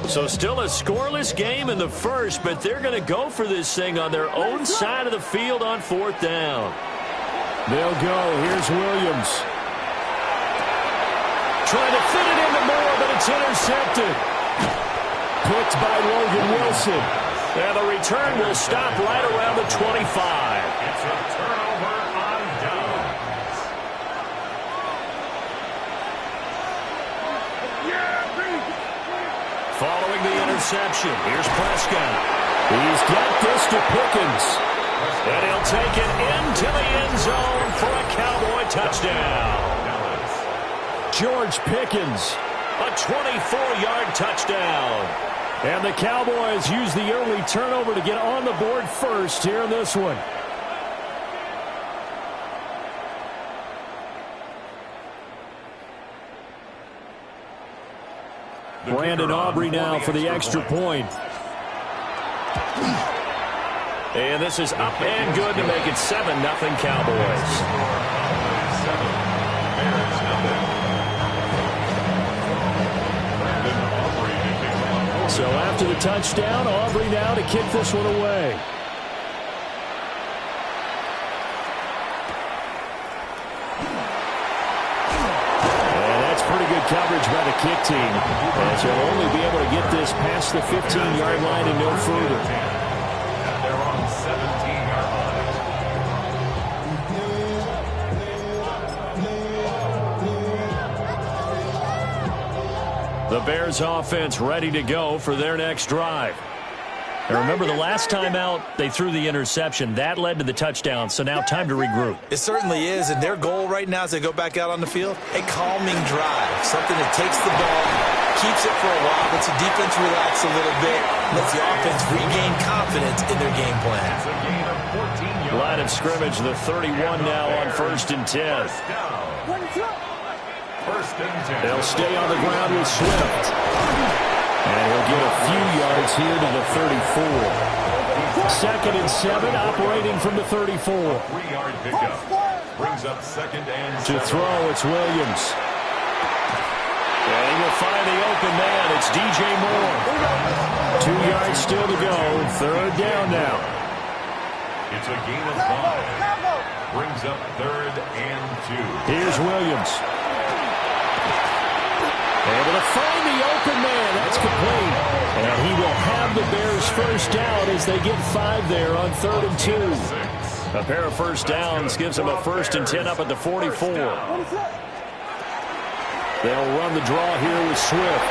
So still a scoreless game in the first, but they're going to go for this thing on their own side of the field on 4th down. They'll go. Here's Williams. Trying to fit it into Moore, but it's intercepted. Picked by Logan Wilson. And the return will stop right around the 25. It's a turnover on downs. Following the interception, here's Prescott. He's got this to Pickens. And he'll take it into the end zone for a Cowboy touchdown. George Pickens. A 24-yard touchdown. And the Cowboys use the early turnover to get on the board first here in this one. Brandon Aubrey now for the extra point. And this is up and good to make it 7-0 Cowboys. So after the touchdown, Aubrey now to kick this one away. And that's pretty good coverage by the kick team, as they'll only be able to get this past the 15-yard line and no further. They're on 17-yard line. The Bears offense ready to go for their next drive. And remember, the last time out, they threw the interception. That led to the touchdown, so now time to regroup. It certainly is, and their goal right now as they go back out on the field, a calming drive, something that takes the ball, keeps it for a while, lets the defense relax a little bit, lets the offense regain confidence in their game plan. It's a gain of 14 yards. Line of scrimmage, the 31 now on 1st and 10. First and 10. They'll stay on the ground with Swift. And he'll get a few yards here to the 34. 2nd and 7, operating from the 34. 3-yard pickup. Brings up 2nd and 7. To throw, it's Williams. And he will find the open man. It's DJ Moore. 2 yards still to go. 3rd down now. It's a gain of 5. Brings up 3rd and 2. Here's Williams. Able to find the open man. That's complete. And he will have the Bears first down as they get 5 there on 3rd and 2. A pair of first downs gives him a 1st and 10 up at the 44. They'll run the draw here with Swift.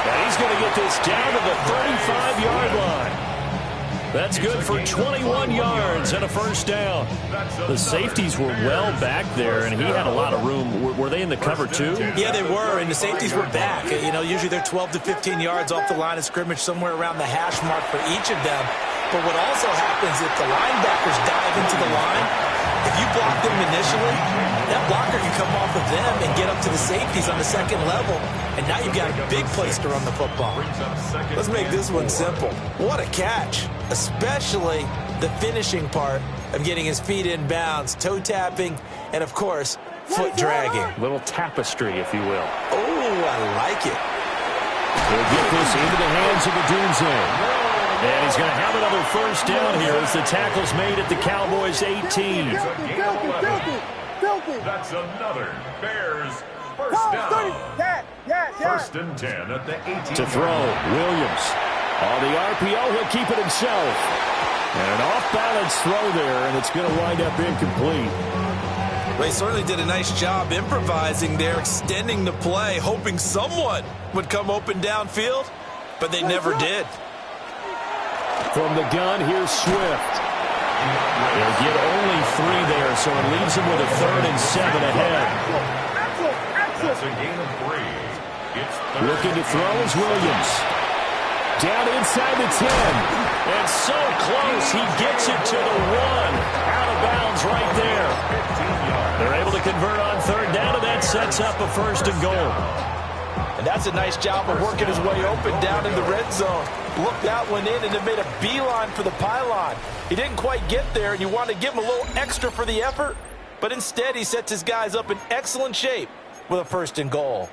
And he's going to get this down to the 35-yard line. That's good for 21 yards and a first down. The safeties were well back there, and he had a lot of room. Were they in the cover, too? Yeah, they were, and the safeties were back. You know, usually they're 12 to 15 yards off the line of scrimmage, somewhere around the hash mark for each of them. But what also happens if the linebackers dive into the line, if you block them initially, that blocker can come off of them and get up to the safeties on the 2nd level, and now you've got a big place to run the football. Let's make this one simple. What a catch, especially the finishing part of getting his feet in bounds, toe tapping, and, of course, foot dragging. Little tapestry, if you will. Oh, I like it. They'll get this into the hands of the Dunze. And he's going to have another first down here as the tackle's made at the Cowboys' 18. That's another Bears first down. 1st and 10 at the 18. To throw, Williams. On the RPO, he'll keep it himself. And an off-balance throw there, and it's going to wind up incomplete. They certainly did a nice job improvising there, extending the play, hoping someone would come open downfield, but they never did. From the gun, here's Swift. They'll get only 3 there, so it leaves them with a 3rd and 7 ahead. That's a gain of 3. It's Looking to throw is Williams. Down inside the 10. And so close, he gets it to the 1. Out of bounds right there. They're able to convert on 3rd down, and that sets up a 1st and goal. And that's a nice job of working his way open down in the red zone. Looked that one in and then made a beeline for the pylon. He didn't quite get there, and you want to give him a little extra for the effort, but instead he sets his guys up in excellent shape with a 1st and goal.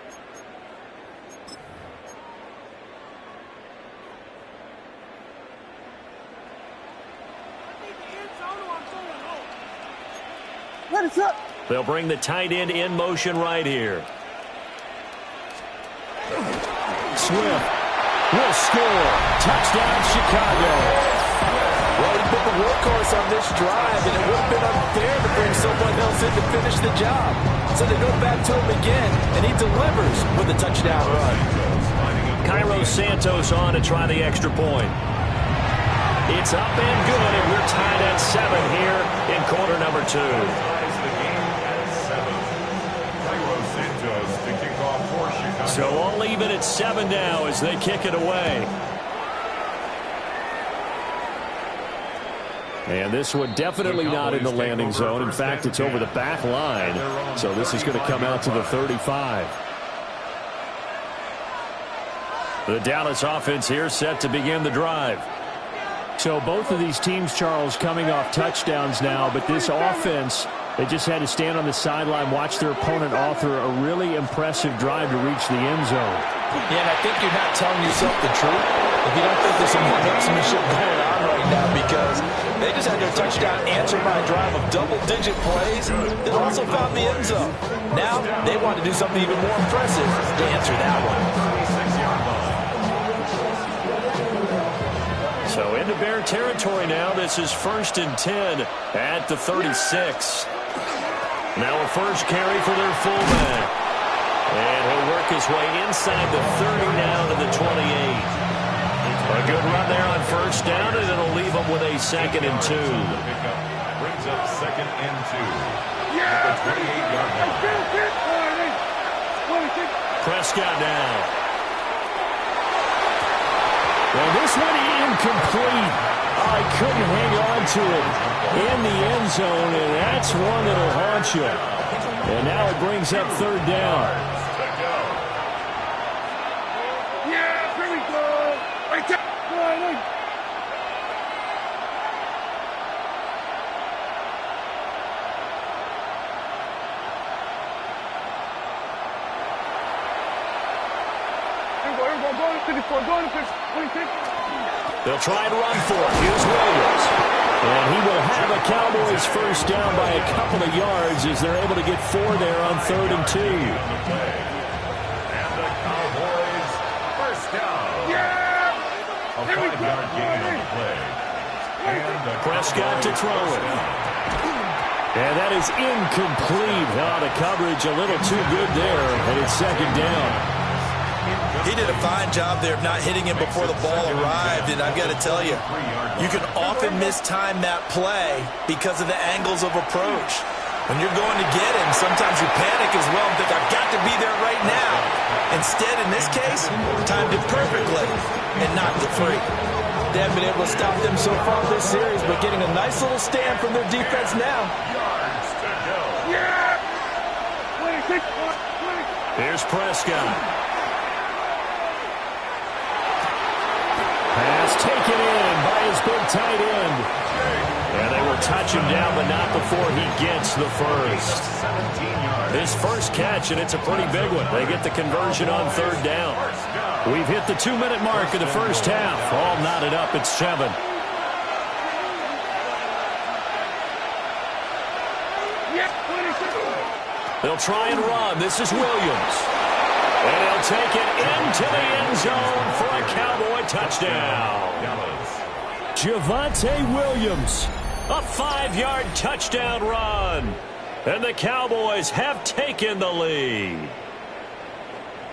They'll bring the tight end in motion right here. Swift will score. Touchdown, Chicago. Well, he put the workhorse on this drive, and it would have been unfair to bring someone else in to finish the job. So they go back to him again, and he delivers with a touchdown run. Cairo Santos on to try the extra point. It's up and good, and we're tied at 7 here in quarter number 2. So all even at 7 now as they kick it away. And this one definitely not in the landing zone. In fact, it's over the back line. So this is going to come out to the 35. The Dallas offense here set to begin the drive. So both of these teams, Charles, coming off touchdowns now, but this offense, they just had to stand on the sideline, watch their opponent author a really impressive drive to reach the end zone. Yeah, and I think you're not telling yourself the truth if you don't think there's some one-upsmanship going on right now, because they just had their touchdown answered by a drive of double-digit plays that also found the end zone. Now they want to do something even more impressive to answer that one. So into Bear territory now. This is 1st and 10 at the 36. Now a first carry for their fullback. And he'll work his way inside the 30 now to the 28. A good run there on first down, and it'll leave them with a 2nd and 2. Brings up 2nd and 2. At the 28-yard line. Prescott now. Well, this one incomplete. I couldn't hang on to it in the end zone, and that's one that'll haunt you. And now it brings up 3rd down. Yeah, here we go. Right there. They'll try and run for it. Here's Williams. And he will have a Cowboys first down by a couple of yards as they're able to get 4 there on 3rd and 2. And the Cowboys first down. Yeah! A 5-yard gain on the play. And the Prescott to throw it. And that is incomplete. Oh, the coverage a little too good there, and it's 2nd down. He did a fine job there of not hitting him before the ball arrived, and I've got to tell you, you can often mistime that play because of the angles of approach. When you're going to get him, sometimes you panic as well and think, I've got to be there right now. Instead, in this case, timed it perfectly and knocked it free. They haven't been able to stop them so far this series, but getting a nice little stand from their defense now. Here's Prescott. Pass taken in by his big tight end. And they will touch him down, but not before he gets the first. His first catch, and it's a pretty big one. They get the conversion on 3rd down. We've hit the 2-minute mark of the first half. All knotted up at 7. They'll try and run. This is Williams. And he'll take it into the end zone for a Cowboy touchdown. Javonte Williams. A 5-yard touchdown run. And the Cowboys have taken the lead.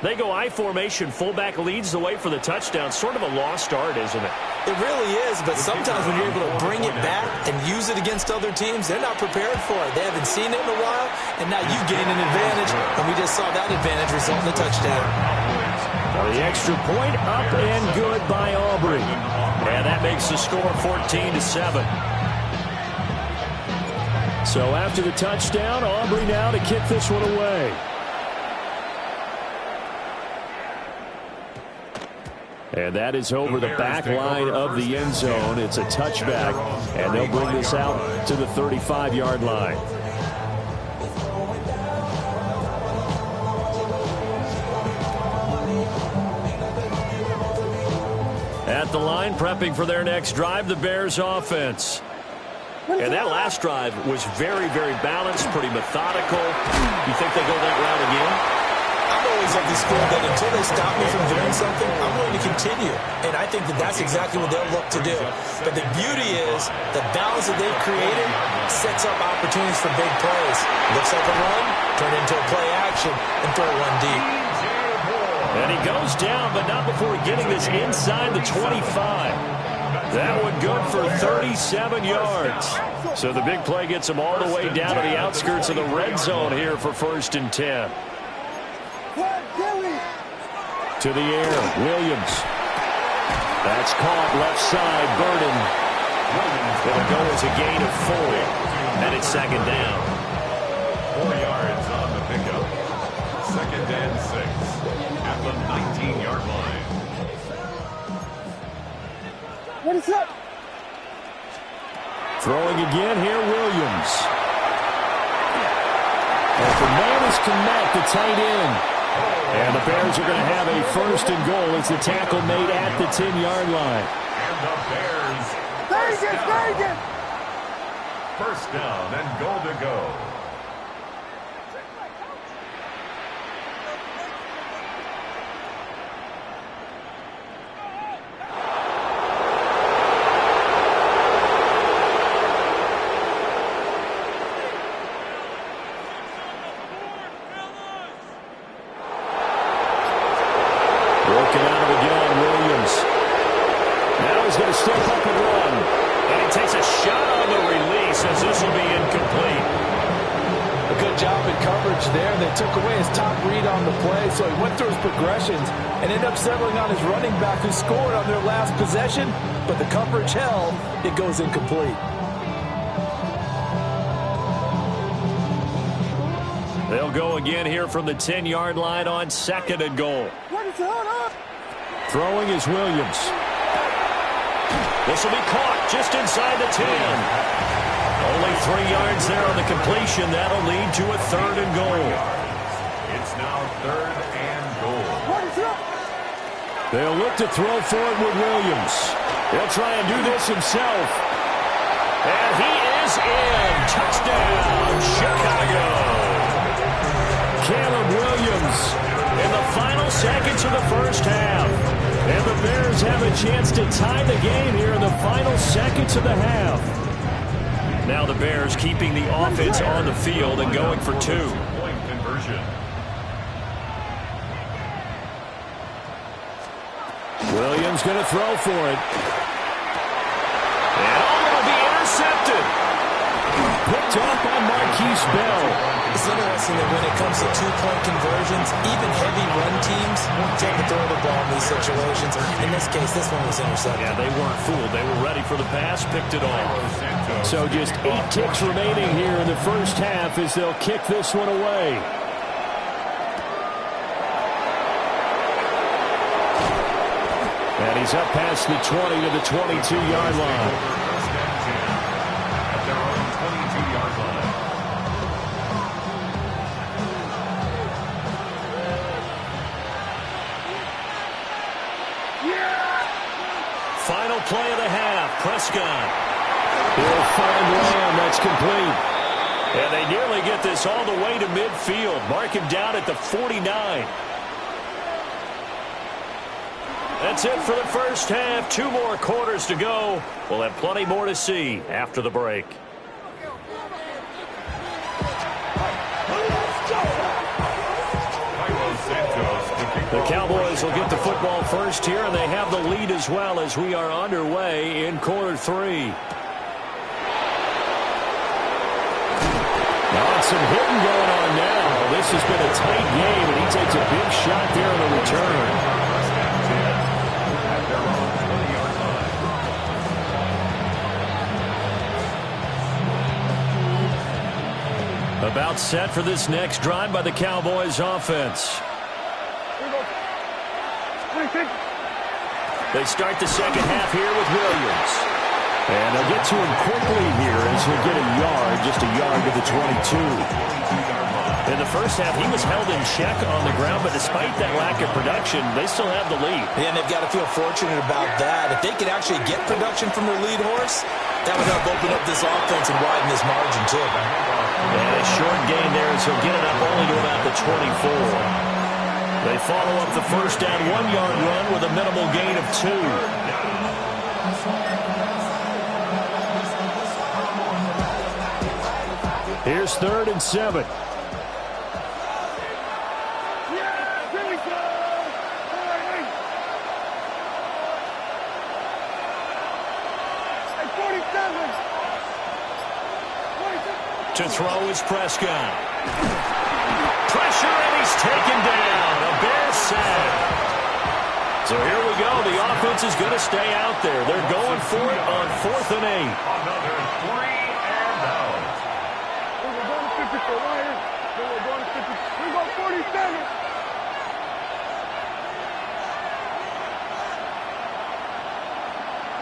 They go I formation. Fullback leads the way for the touchdown. Sort of a lost art, isn't it? It really is, but sometimes when you're able to bring it back and use it against other teams, they're not prepared for it. They haven't seen it in a while, and now you gain an advantage, and we just saw that advantage result in the touchdown. The extra point up and good by Aubrey. And that makes the score 14-7. So after the touchdown, Aubrey now to kick this one away. And that is over the back line of the end zone. It's a touchback, and they'll bring this out to the 35-yard line. At the line, prepping for their next drive, the Bears offense. And that last drive was very, very balanced, pretty methodical. You think they go that route again? I'm always of the school that until they stop me from doing something, I'm going to continue. And I think that that's exactly what they'll look to do. But the beauty is the balance that they've created sets up opportunities for big plays. Looks like a run, turn into a play action, and throw one deep. And he goes down, but not before getting this inside the 25. That one good for 37 yards. So the big play gets him all the way down to the outskirts of the red zone here for 1st and 10. To the air, Williams. That's caught left side, Burden. It'll go as a gain of 4. And it's 2nd down. 4 yards on the pickup. 2nd and 6 at the 19-yard line. What is up? Throwing again here, Williams. And the man is Kmet, the tight end. And the Bears are going to have a 1st and goal as the tackle made at the 10-yard line. And the Bears. First down and goal to go. Broken out of again, Williams. Now he's going to step up and run. And he takes a shot on the release as this will be incomplete. A good job in coverage there. They took away his top read on the play, so he went through his progressions and ended up settling on his running back who scored on their last possession, but the coverage held. It goes incomplete. They'll go again here from the 10-yard line on 2nd and goal. Throwing is Williams. This will be caught just inside the 10. Only 3 yards there on the completion. That'll lead to a 3rd and goal. It's now 3rd and goal. They'll look to throw for it with Williams. He'll try and do this himself. And he is in. Touchdown, Chicago. Caleb Williams in the final seconds of the first half. And the Bears have a chance to tie the game here in the final seconds of the half. Now the Bears keeping the offense on the field and going for 2. Point conversion. Williams going to throw for it. And it'll be intercepted. Picked up by Marquise Bell. It's interesting that when it comes to 2-point conversions, even heavy run teams tend to throw the ball in these situations. In this case, this one was intercepted. Yeah, they weren't fooled. They were ready for the pass, picked it off. So just 8 kicks remaining here in the first half as they'll kick this one away. And he's up past the 20 to the 22-yard line. First and 10 at their own 22-yard line. Final play of the half. Prescott. He'll find Lamb. That's complete. And they nearly get this all the way to midfield. Mark him down at the 49. That's it for the first half. 2 more quarters to go. We'll have plenty more to see after the break. The Cowboys will get the football first here, and they have the lead as well as we are underway in quarter 3. Some hitting going on now. This has been a tight game, and he takes a big shot there on the return. About set for this next drive by the Cowboys offense. They start the second half here with Williams. And they'll get to him quickly here as he'll get a yard, just a yard to the 22. In the first half, he was held in check on the ground, but despite that lack of production, they still have the lead. Yeah, and they've got to feel fortunate about that. If they could actually get production from their lead horse, that would help open up this offense and widen this margin, too. And a short gain there as he'll get it up only to about the 24. They follow up the first down 1-yard run with a minimal gain of 2. Here's 3rd and 7. To throw is Prescott. Pressure, and he's taken down. A Bear sack. So here we go. The offense is going to stay out there. They're going for it on 4th and 8. Another 3 and out. We're going to 50 for Lions. We're going to 50. We go 47.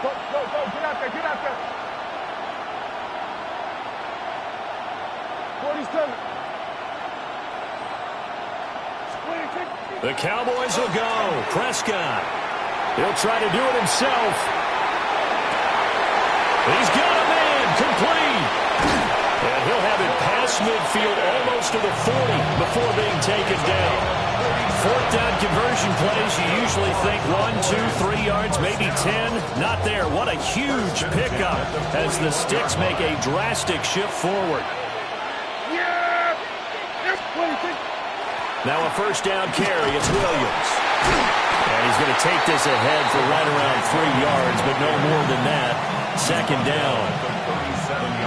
Go, get out there. 47. The Cowboys will go. Prescott. He'll try to do it himself. He's got a man. Complete. And he'll have it past midfield almost to the 40 before being taken down. 4th down conversion plays, you usually think 1, 2, 3 yards, maybe 10. Not there. What a huge pickup as the Sticks make a drastic shift forward. Now a first down carry. It's Williams. And he's going to take this ahead for right around 3 yards, but no more than that. 2nd down.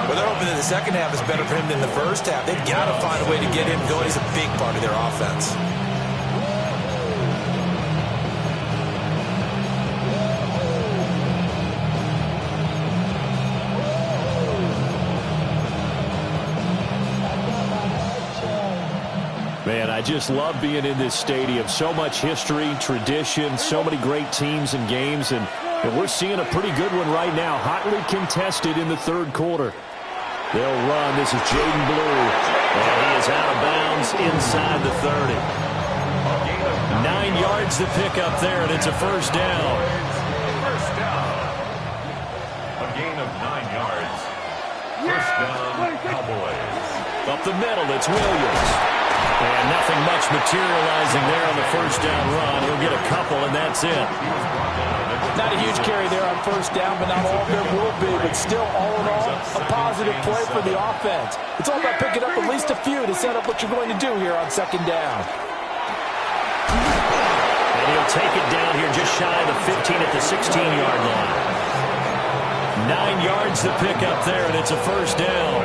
Well, they're hoping that the second half is better for him than the first half. They've got to find a way to get him going. He's a big part of their offense. Man, I just love being in this stadium. So much history, tradition, so many great teams and games, and we're seeing a pretty good one right now. Hotly contested in the 3rd quarter. They'll run. This is Jaden Blue. And he is out of bounds inside the 30. 9 yards to pick up there, and it's a first down. First down. A gain of 9 yards. First down, Cowboys. Up the middle, it's Williams. And nothing much materializing there on the first down run. He'll get a couple, and that's it. Not a huge carry there on first down, but not all of them will be. But still, all in all, a positive play for the offense. It's all about picking up at least a few to set up what you're going to do here on 2nd down. And he'll take it down here just shy of the 15 at the 16-yard line. 9 yards to pick up there, and it's a first down.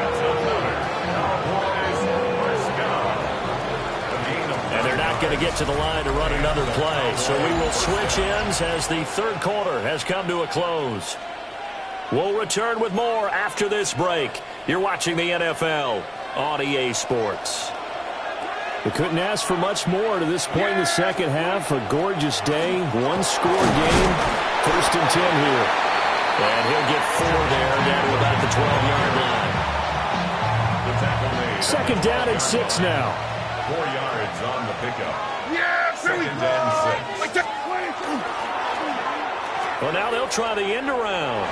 Going to get to the line to run another play. So we will switch ends as the 3rd quarter has come to a close. We'll return with more after this break. You're watching the NFL on EA Sports. We couldn't ask for much more to this point in the second half. A gorgeous day, 1-score game. 1st and 10 here. And he'll get 4 there down to about the 12-yard line. 2nd down and 6 now. 4 yards on the pickup. Yeah, here we Second go. and 6. Well, now they'll try the end around.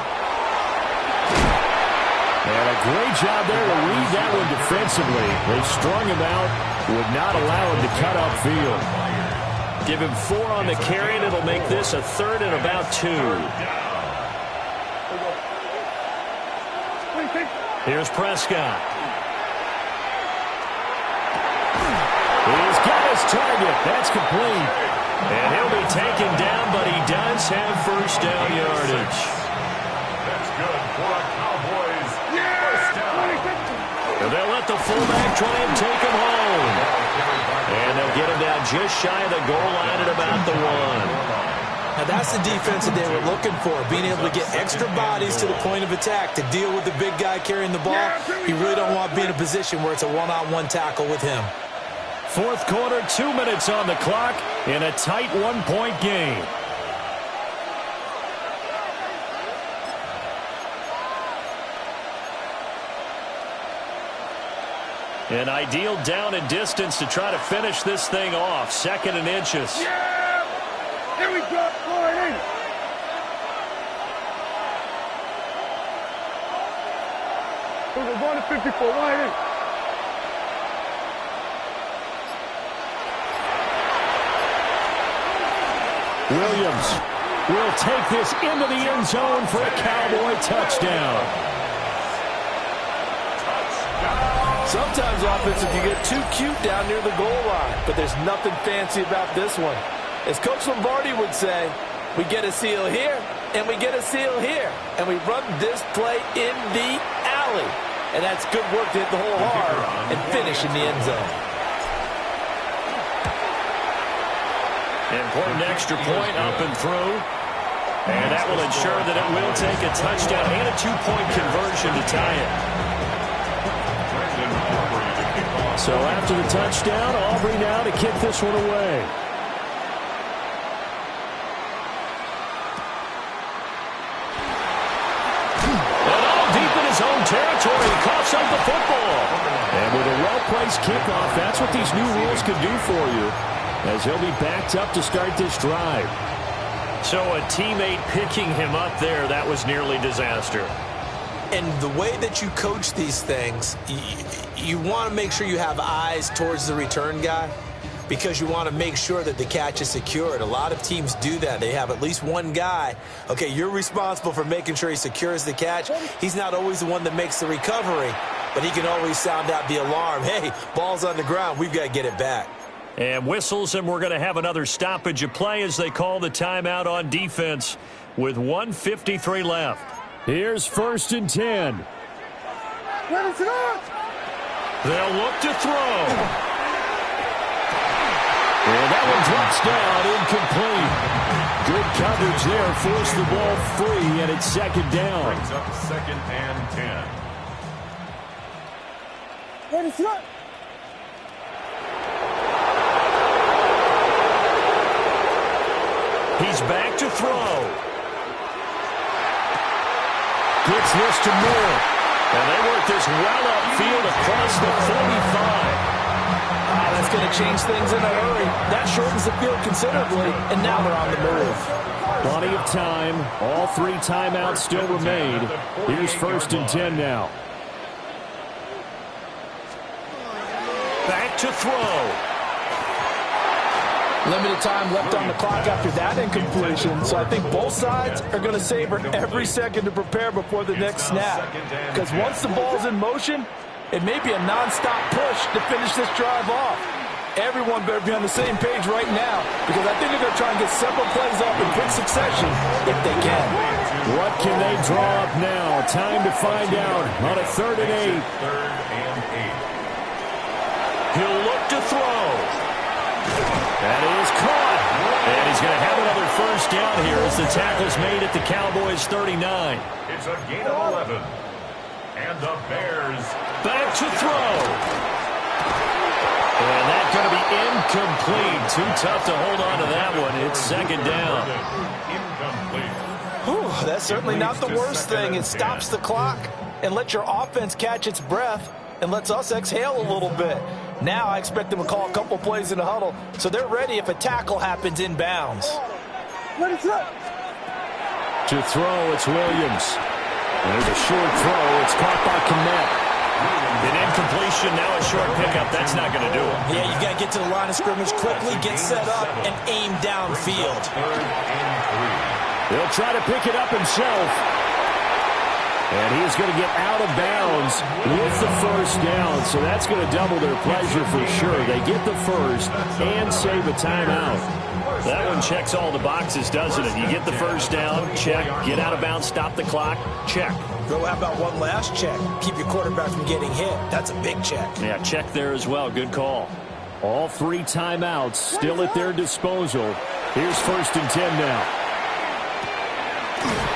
And a great job there to read that one defensively. They strung him out, would not allow him to cut upfield. Give him 4 on the carry, and it'll make this a 3rd and about 2. Here's Prescott. He's got his target. That's complete. And he'll be taken down, but he does have first down yardage. That's good for a Cowboys first down. And they'll let the fullback try and take him home. And they'll get him down just shy of the goal line at about the 1. Now, that's the defense that they were looking for, being able to get extra bodies to the point of attack to deal with the big guy carrying the ball. You really don't want to be in a position where it's a one-on-one tackle with him. 4th quarter, 2 minutes on the clock in a tight 1-point game. An ideal down and distance to try to finish this thing off. 2nd and inches. Yeah! Here we go. Going in. We're going to 54. Wide in. Williams will take this into the end zone for a Cowboy touchdown. Sometimes offensive can get too cute down near the goal line, but there's nothing fancy about this one. As Coach Lombardi would say, we get a seal here, and we get a seal here, and we run this play in the alley. And that's good work to hit the hole hard and finish in the end zone. Important extra point up and through. And that will ensure that it will take a touchdown and a 2-point conversion to tie it. So after the touchdown, Aubrey now to kick this one away. And all deep in his own territory, he coughs up the football. And with a well-placed kickoff, that's what these new rules can do for you, as he'll be backed up to start this drive. So a teammate picking him up there, that was nearly disaster. And the way that you coach these things, you want to make sure you have eyes towards the return guy because you want to make sure that the catch is secured. A lot of teams do that. They have at least one guy. Okay, you're responsible for making sure he secures the catch. He's not always the one that makes the recovery, but he can always sound out the alarm. Hey, ball's on the ground. We've got to get it back. And whistles, and we're going to have another stoppage of play as they call the timeout on defense with 1:53 left. Here's 1st and 10. They'll look to throw. And that one drops down, incomplete. Good coverage there, forced the ball free, and it's 2nd down. Brings up 2nd and 10. He's back to throw. Gets this to Moore. And they work this well upfield across the 45. That's going to change things in a hurry. That shortens the field considerably, and now they're on the move. Plenty of time. All 3 timeouts still remain. Here's 1st and 10 now. Back to throw. Limited time left on the clock after that incompletion, so I think both sides are going to savor every second to prepare before the next snap. Because once the ball's in motion, it may be a nonstop push to finish this drive off. Everyone better be on the same page right now, because I think they're going to try and get several plays off in quick succession if they can. What can they draw up now? Time to find out on a 3rd and 8. 3rd and 8. He'll look to throw. That is caught. And he's going to have another 1st down here as the tackle's made at the Cowboys' 39. It's a gain of 11. And the Bears back to throw. And that's going to be incomplete. Too tough to hold on to that one. It's 2nd down. Incomplete. Whew, that's certainly not the worst thing. It stops the clock and lets your offense catch its breath and lets us exhale a little bit. Now I expect them to call a couple plays in the huddle, so they're ready if a tackle happens inbounds. To throw, it's Williams. There's a short throw. It's caught by Kmet. An incompletion, now a short pickup. That's not going to do it. Yeah, you've got to get to the line of scrimmage quickly, get set up, and aim downfield. 3rd and 3. He'll try to pick it up himself. And he's going to get out of bounds with the 1st down. So that's going to double their pleasure for sure. They get the 1st and save a timeout. That one checks all the boxes, doesn't it? You get the 1st down, check. Get out of bounds, stop the clock, check. Go, how about one last check? Keep your quarterback from getting hit. That's a big check. Yeah, check there as well. Good call. All 3 timeouts still at their disposal. Here's 1st and 10 now.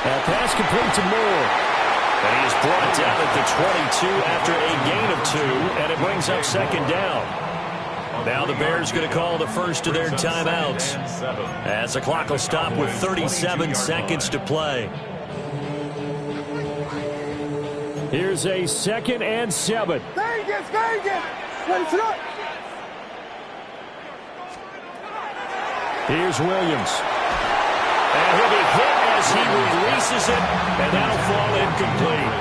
That pass complete to Moore. And he is brought down at the 22 after a gain of 2, and it brings up 2nd down. Now the Bears going to call the first of their timeouts as the clock will stop with 37 seconds to play. Here's a 2nd and 7. Vegas, Vegas! Here's Williams. And he'll be hit as he releases it, and that'll fall incomplete.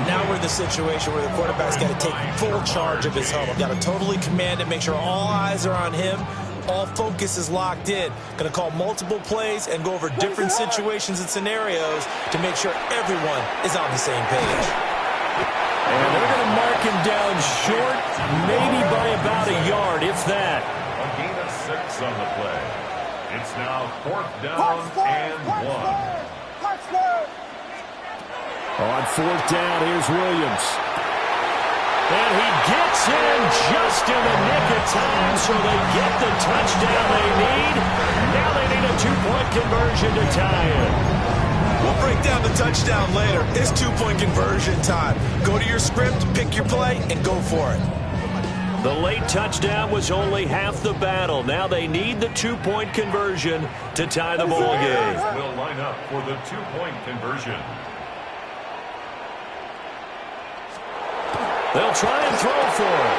Now we're in the situation where the quarterback's got to take full charge of his huddle. Got to totally command it, make sure all eyes are on him. All focus is locked in. Going to call multiple plays and go over different situations and scenarios to make sure everyone is on the same page. And they're going to mark him down short, maybe by about a yard, if that. A gain of 6 on the play. It's now 4th down and 1. On 4th down, here's Williams. And he gets in just in the nick of time, so they get the touchdown they need. Now they need a 2-point conversion to tie it. We'll break down the touchdown later. It's 2-point conversion time. Go to your script, pick your play, and go for it. The late touchdown was only half the battle. Now they need the 2-point conversion to tie the ball game. Will line up for the 2-point conversion. They'll try and throw for it.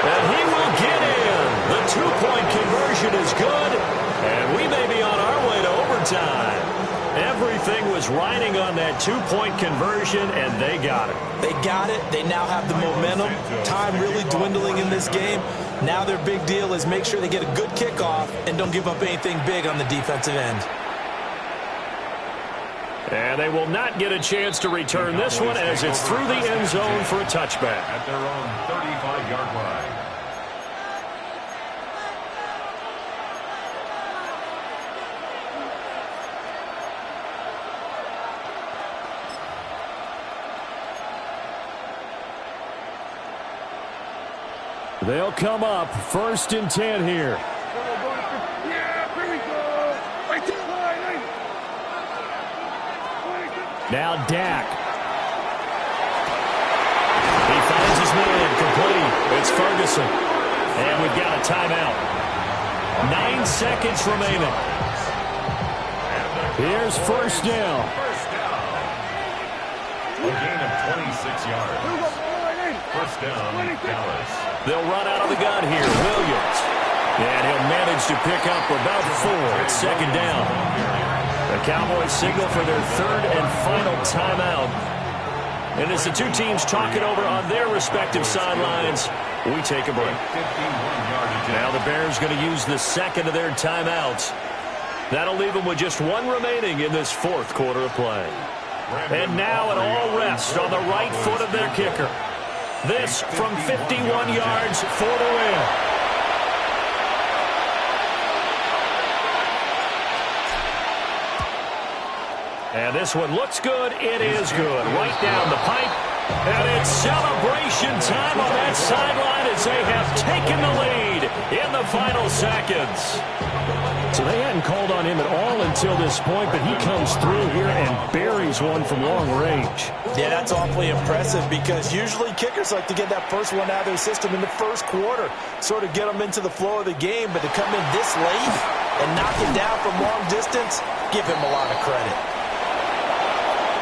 And he will get in. The 2-point conversion is good. And we may be on our way to overtime. Everything was riding on that 2-point conversion, and they got it. They got it. They now have the momentum. Time really dwindling in this game. Now their big deal is make sure they get a good kickoff and don't give up anything big on the defensive end. And they will not get a chance to return this one as it's through the end zone for a touchback. At their own 35-yard line. They'll come up 1st and 10 here. Yeah, here we go. Right to the line. Now Dak. He finds his man complete. It's Ferguson. And we've got a timeout. 9 seconds remaining. Here's 1st down. A gain of 26 yards. 1st down, Dallas. They'll run out of the gun here. Williams. And he'll manage to pick up about 4. It's 2nd down. The Cowboys signal for their 3rd and final timeout. And as the two teams talk it over on their respective sidelines, we take a break. Now the Bears going to use the 2nd of their timeouts. That'll leave them with just 1 remaining in this 4th quarter of play. And now it all rests on the right foot of their kicker. This from 51 yards for the win. And this one looks good. It is good. Right down the pipe. And it's celebration time on that sideline as they have taken the lead in the final seconds. So they hadn't called on him at all until this point, but he comes through here and buries one from long range. Yeah, that's awfully impressive because usually kickers like to get that first one out of their system in the 1st quarter, sort of get them into the flow of the game, but to come in this late and knock it down from long distance, give him a lot of credit.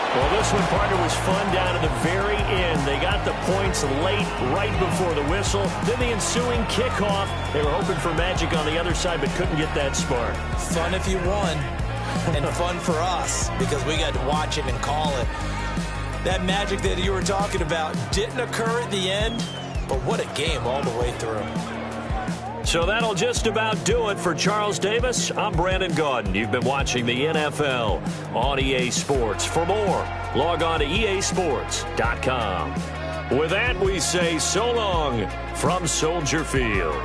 Well, this one, partner, was fun down to the very end. They got the points late, right before the whistle. Then the ensuing kickoff. They were hoping for magic on the other side, but couldn't get that spark. Fun if you won, and fun for us because we got to watch it and call it. That magic that you were talking about didn't occur at the end, but what a game all the way through. So that'll just about do it for Charles Davis. I'm Brandon Gaudin. You've been watching the NFL on EA Sports. For more, log on to easports.com. With that, we say so long from Soldier Field.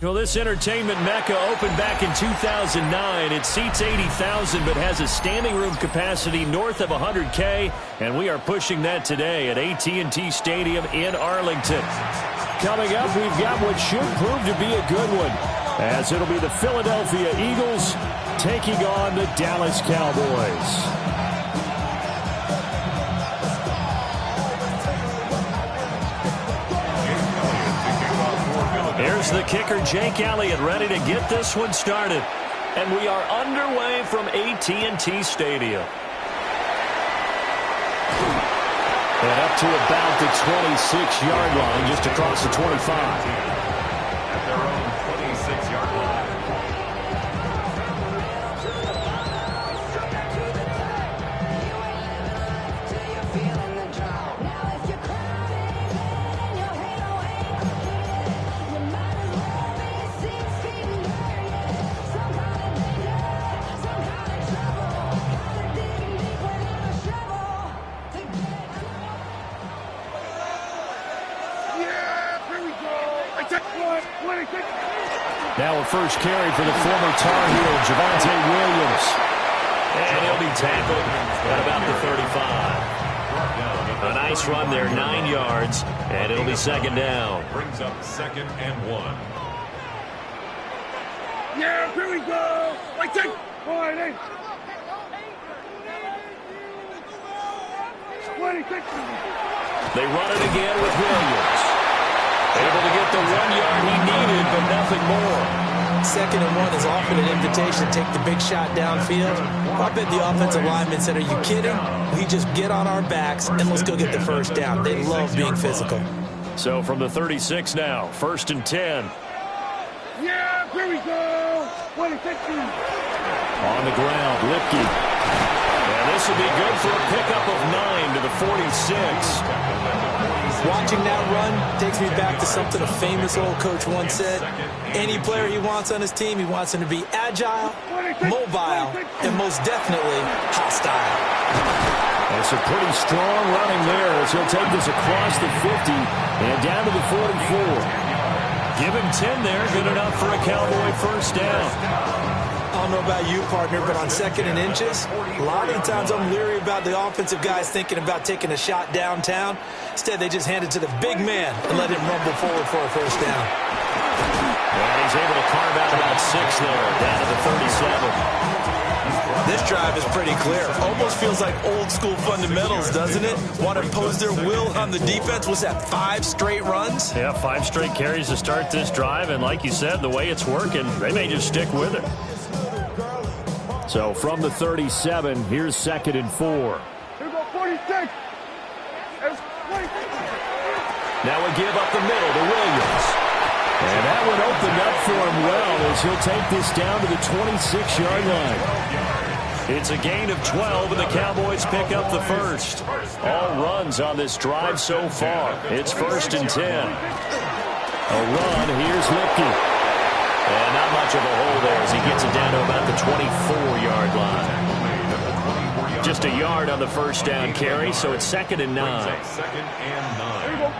Well, this entertainment mecca opened back in 2009. It seats 80,000 but has a standing room capacity north of 100K, and we are pushing that today at AT&T Stadium in Arlington. Coming up, we've got what should prove to be a good one, as it'll be the Philadelphia Eagles taking on the Dallas Cowboys. Here's the kicker, Jake Elliott, ready to get this one started. And we are underway from AT&T Stadium. And up to about the 26-yard line, just across the 25. At their own 26-yard line. Now a first carry for the former Tar Heel, Javonte Williams. And he'll be tackled at about the 35. A nice run there, 9 yards, and it'll be second down. Brings up 2nd and 1. Yeah, here we go. I take 26. They run it again with Williams. Able to get the 1 yard he needed, but nothing more. 2nd and 1 is often an invitation to take the big shot downfield. I bet the offensive linemen said, are you kidding? We just get on our backs and let's go get the first down. They love being physical. So from the 36 now, 1st and 10. Yeah, here we go. 26. On the ground, Lipke. And this will be good for a pickup of 9 to the 46. Watching that run takes me back to something a famous old coach once said. Any player he wants on his team, he wants him to be agile, mobile, and most definitely hostile. That's a pretty strong running there as he'll take this across the 50 and down to the 44. Give him 10 there, good enough for a Cowboy first down. I don't know about you, partner, but on 2nd and inches, a lot of the times I'm leery about the offensive guys thinking about taking a shot downtown. Instead, they just hand it to the big man and let him rumble forward for a first down. And he's able to carve out about 6 there, down to the 37. This drive is pretty clear. Almost feels like old school fundamentals, doesn't it? Want to impose their will on the defense. Was that 5 straight runs? Yeah, 5 straight carries to start this drive. And like you said, the way it's working, they may just stick with it. So from the 37, here's 2nd and 4. Here go 46. Now a give up the middle to Williams. And that one opened up for him well as he'll take this down to the 26-yard line. It's a gain of 12, and the Cowboys pick up the first. All runs on this drive so far. It's 1st and 10. A run, here's Lipke. And not much of a hole there as he gets it down to about the 24-yard line. Just a yard on the first down carry, so it's 2nd and 9. 2nd and 9.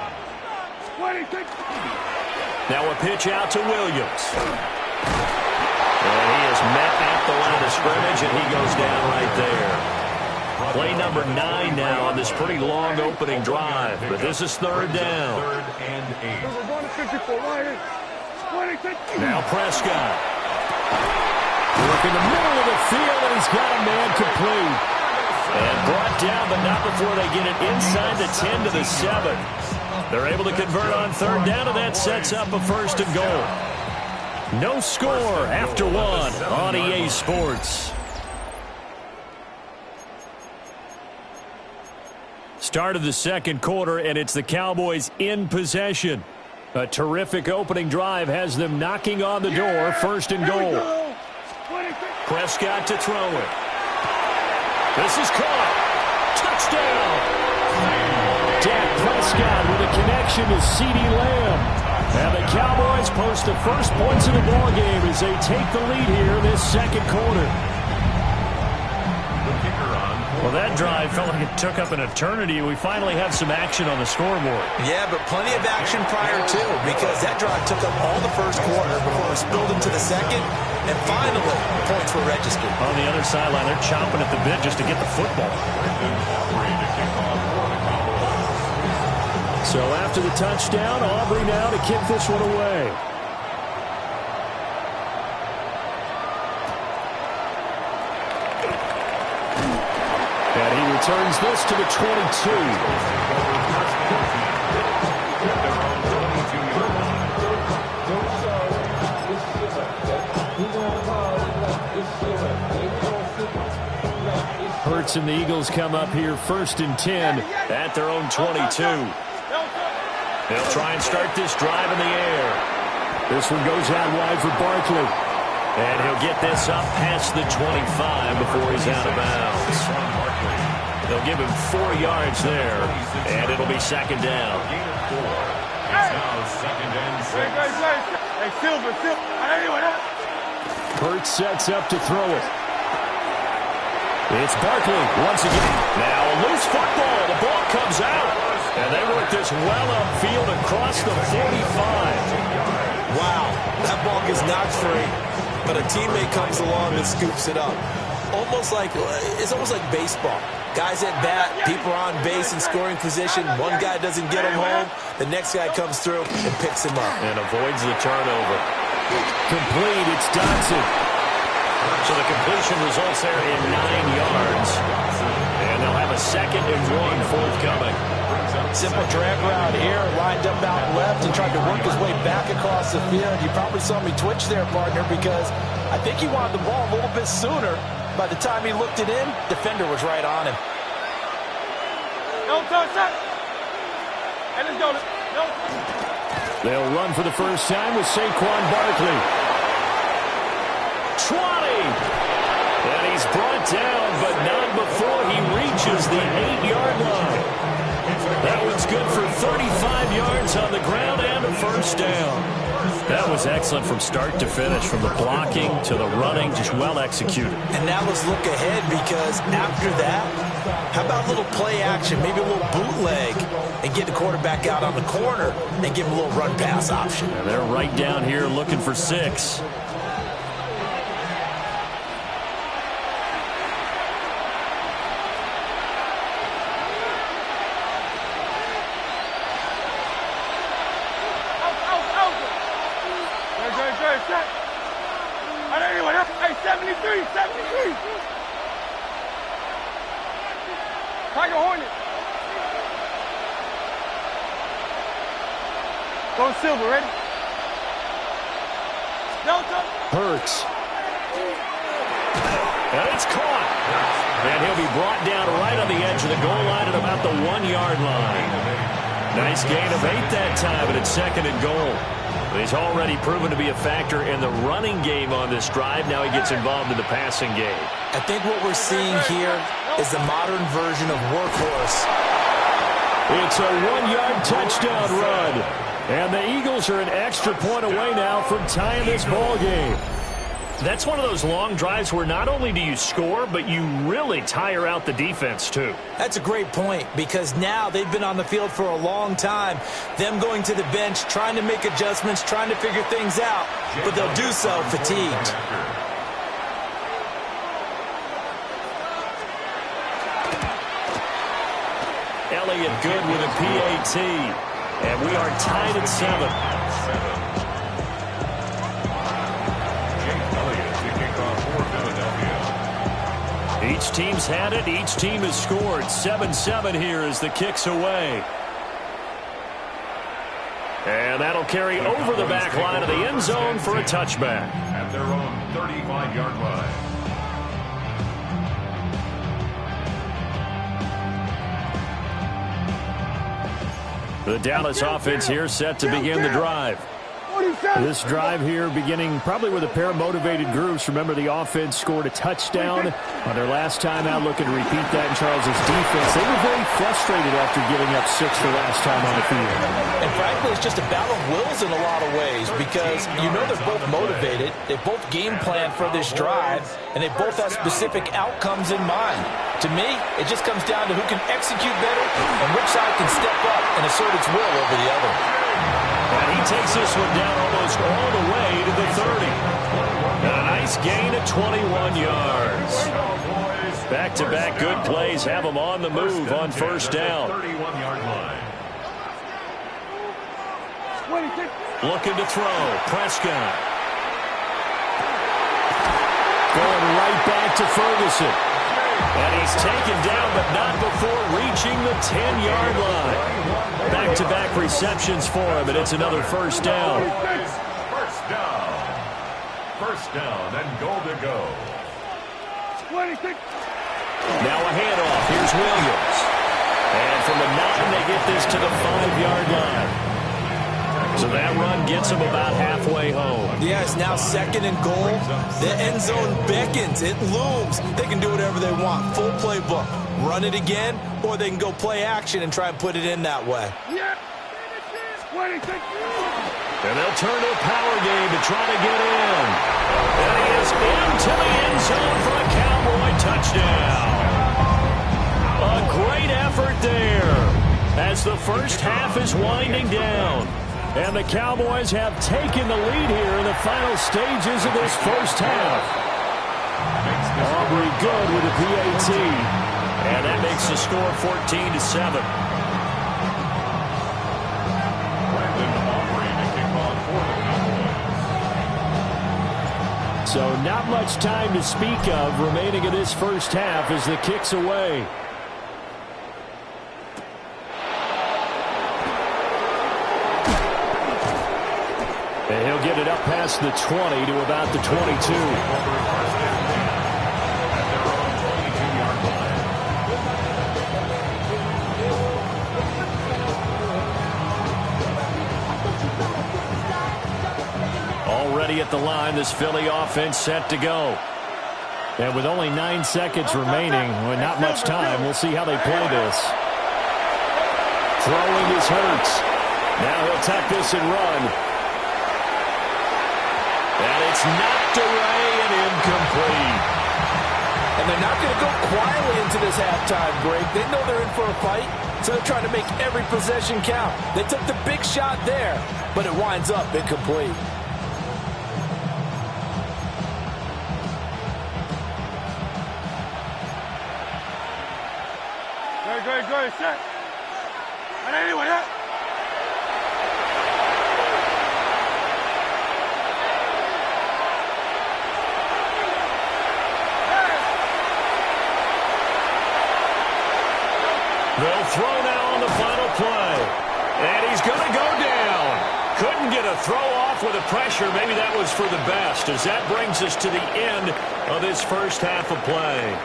Now a pitch out to Williams. And he is met at the line of scrimmage, and he goes down right there. Play number 9 now on this pretty long opening drive, but this is 3rd down. 3rd and 8. Now Prescott. Work in the middle of the field, and he's got a man complete. And brought down, but not before they get it inside the 10 to the 7. They're able to convert on 3rd down, and that sets up a 1st and goal. No score after 1 on EA Sports. Start of the 2nd quarter, and it's the Cowboys in possession. A terrific opening drive has them knocking on the door. 1st and goal. Prescott to throw it. This is caught. Touchdown. Dak Prescott with a connection to CeeDee Lamb. And the Cowboys post the first points of the ball game as they take the lead here this second quarter. Well, that drive felt like it took up an eternity. We finally have some action on the scoreboard. Yeah, but plenty of action prior to, because that drive took up all the first quarter before it spilled into the second, and finally, points were registered. On the other sideline, they're chomping at the bit just to get the football. So after the touchdown, Aubrey now to kick this one away. And he returns this to the 22. Hurts and the Eagles come up here 1st and 10 at their own 22. They'll try and start this drive in the air. This one goes out wide for Barkley. And he'll get this up past the 25 before he's out of bounds. They'll give him 4 yards there, and it'll be second down. Hey, Silver. Hurts sets up to throw it. It's Barkley once again. Now a loose football. The ball comes out. And they work this well upfield across the 45. Wow, that ball gets knocked free, but a teammate comes along and scoops it up. It's almost like baseball. Guys at bat, people are on base in scoring position. One guy doesn't get him home. The next guy comes through and picks him up. And avoids the turnover. Complete, it's Dotson. So the completion results there in 9 yards. And they'll have a 2nd and 1 forthcoming. Simple drag route here, lined up out left and tried to work his way back across the field. You probably saw me twitch there, partner, because I think he wanted the ball a little bit sooner. By the time he looked it in, defender was right on him. No, touch. And let's go. No. They'll run for the first time with Saquon Barkley. 20! And he's brought down, but not before he reaches the 8-yard line. That one's good for 35 yards on the ground and a first down. That was excellent from start to finish, from the blocking to the running, just well executed. And now let's look ahead, because after that, how about a little play action, maybe a little bootleg, and get the quarterback out on the corner and give him a little run-pass option. And they're right down here looking for 6. Hey, 73. Tiger Hornet. Go Silver, ready? Delta. Hurts. And it's caught. And he'll be brought down right on the edge of the goal line at about the 1-yard line. Nice gain of 8 that time, but it's 2nd and goal. He's already proven to be a factor in the running game on this drive. Now he gets involved in the passing game. I think what we're seeing here is the modern version of workhorse. It's a 1-yard touchdown run. And the Eagles are an extra point away now from tying this ball game. That's one of those long drives where not only do you score, but you really tire out the defense, too. That's a great point, because now they've been on the field for a long time. Them going to the bench, trying to make adjustments, trying to figure things out, but they'll do so fatigued. Elliott good with a PAT, and we are tied at 7. Each team's had it. Each team has scored. 7-7 here as the kick's away. And that'll carry over the back line of the end zone for a touchback. At their own 35-yard line. The Dallas offense here set to begin the drive. 40. This drive here beginning probably with a pair of motivated groups. Remember, the offense scored a touchdown on their last time out. Looking to repeat that in Charles' defense. They were very frustrated after giving up 6 the last time on the field. And frankly, it's just a battle of wills in a lot of ways because you know they're both motivated. They both game plan for this drive, and they both have specific outcomes in mind. To me, it just comes down to who can execute better and which side can step up and assert its will over the other. And he takes this one down almost all the way to the 30. And a nice gain of 21 yards. Back-to-back good plays have them on the move on first down. 31-yard line. Looking to throw. Prescott. Going right back to Ferguson. And he's taken down, but not before reaching the 10-yard line. Back-to-back receptions for him, and it's another first down. First down. First down and goal to go. 26. Now a handoff. Here's Williams. And from the 9, they get this to the 5-yard line. So that run gets them about halfway home. Yeah, it's now 2nd and goal. The end zone beckons. It looms. They can do whatever they want. Full playbook. Run it again, or they can go play action and try and put it in that way. Yeah. 26. And they'll turn to a power game to try to get in. And he is into the end zone for a Cowboy touchdown. A great effort there as the first half is winding down. And the Cowboys have taken the lead here in the final stages of this first half. Aubrey good with a PAT. And that makes the score 14-7. So not much time to speak of remaining in this first half as the kick's away. And he'll get it up past the 20 to about the 22. Already at the line, this Philly offense set to go. And with only 9 seconds remaining, with not much time, we'll see how they play this. Throwing is Hurts. Now he'll tuck this and run. And it's knocked away and incomplete. And they're not going to go quietly into this halftime break. They know they're in for a fight, so they're trying to make every possession count. They took the big shot there, but it winds up incomplete. Go, set. And anyway, yeah. They'll throw now on the final play. And he's going to go down. Couldn't get a throw off with the pressure. Maybe that was for the best, as that brings us to the end of this first half of play.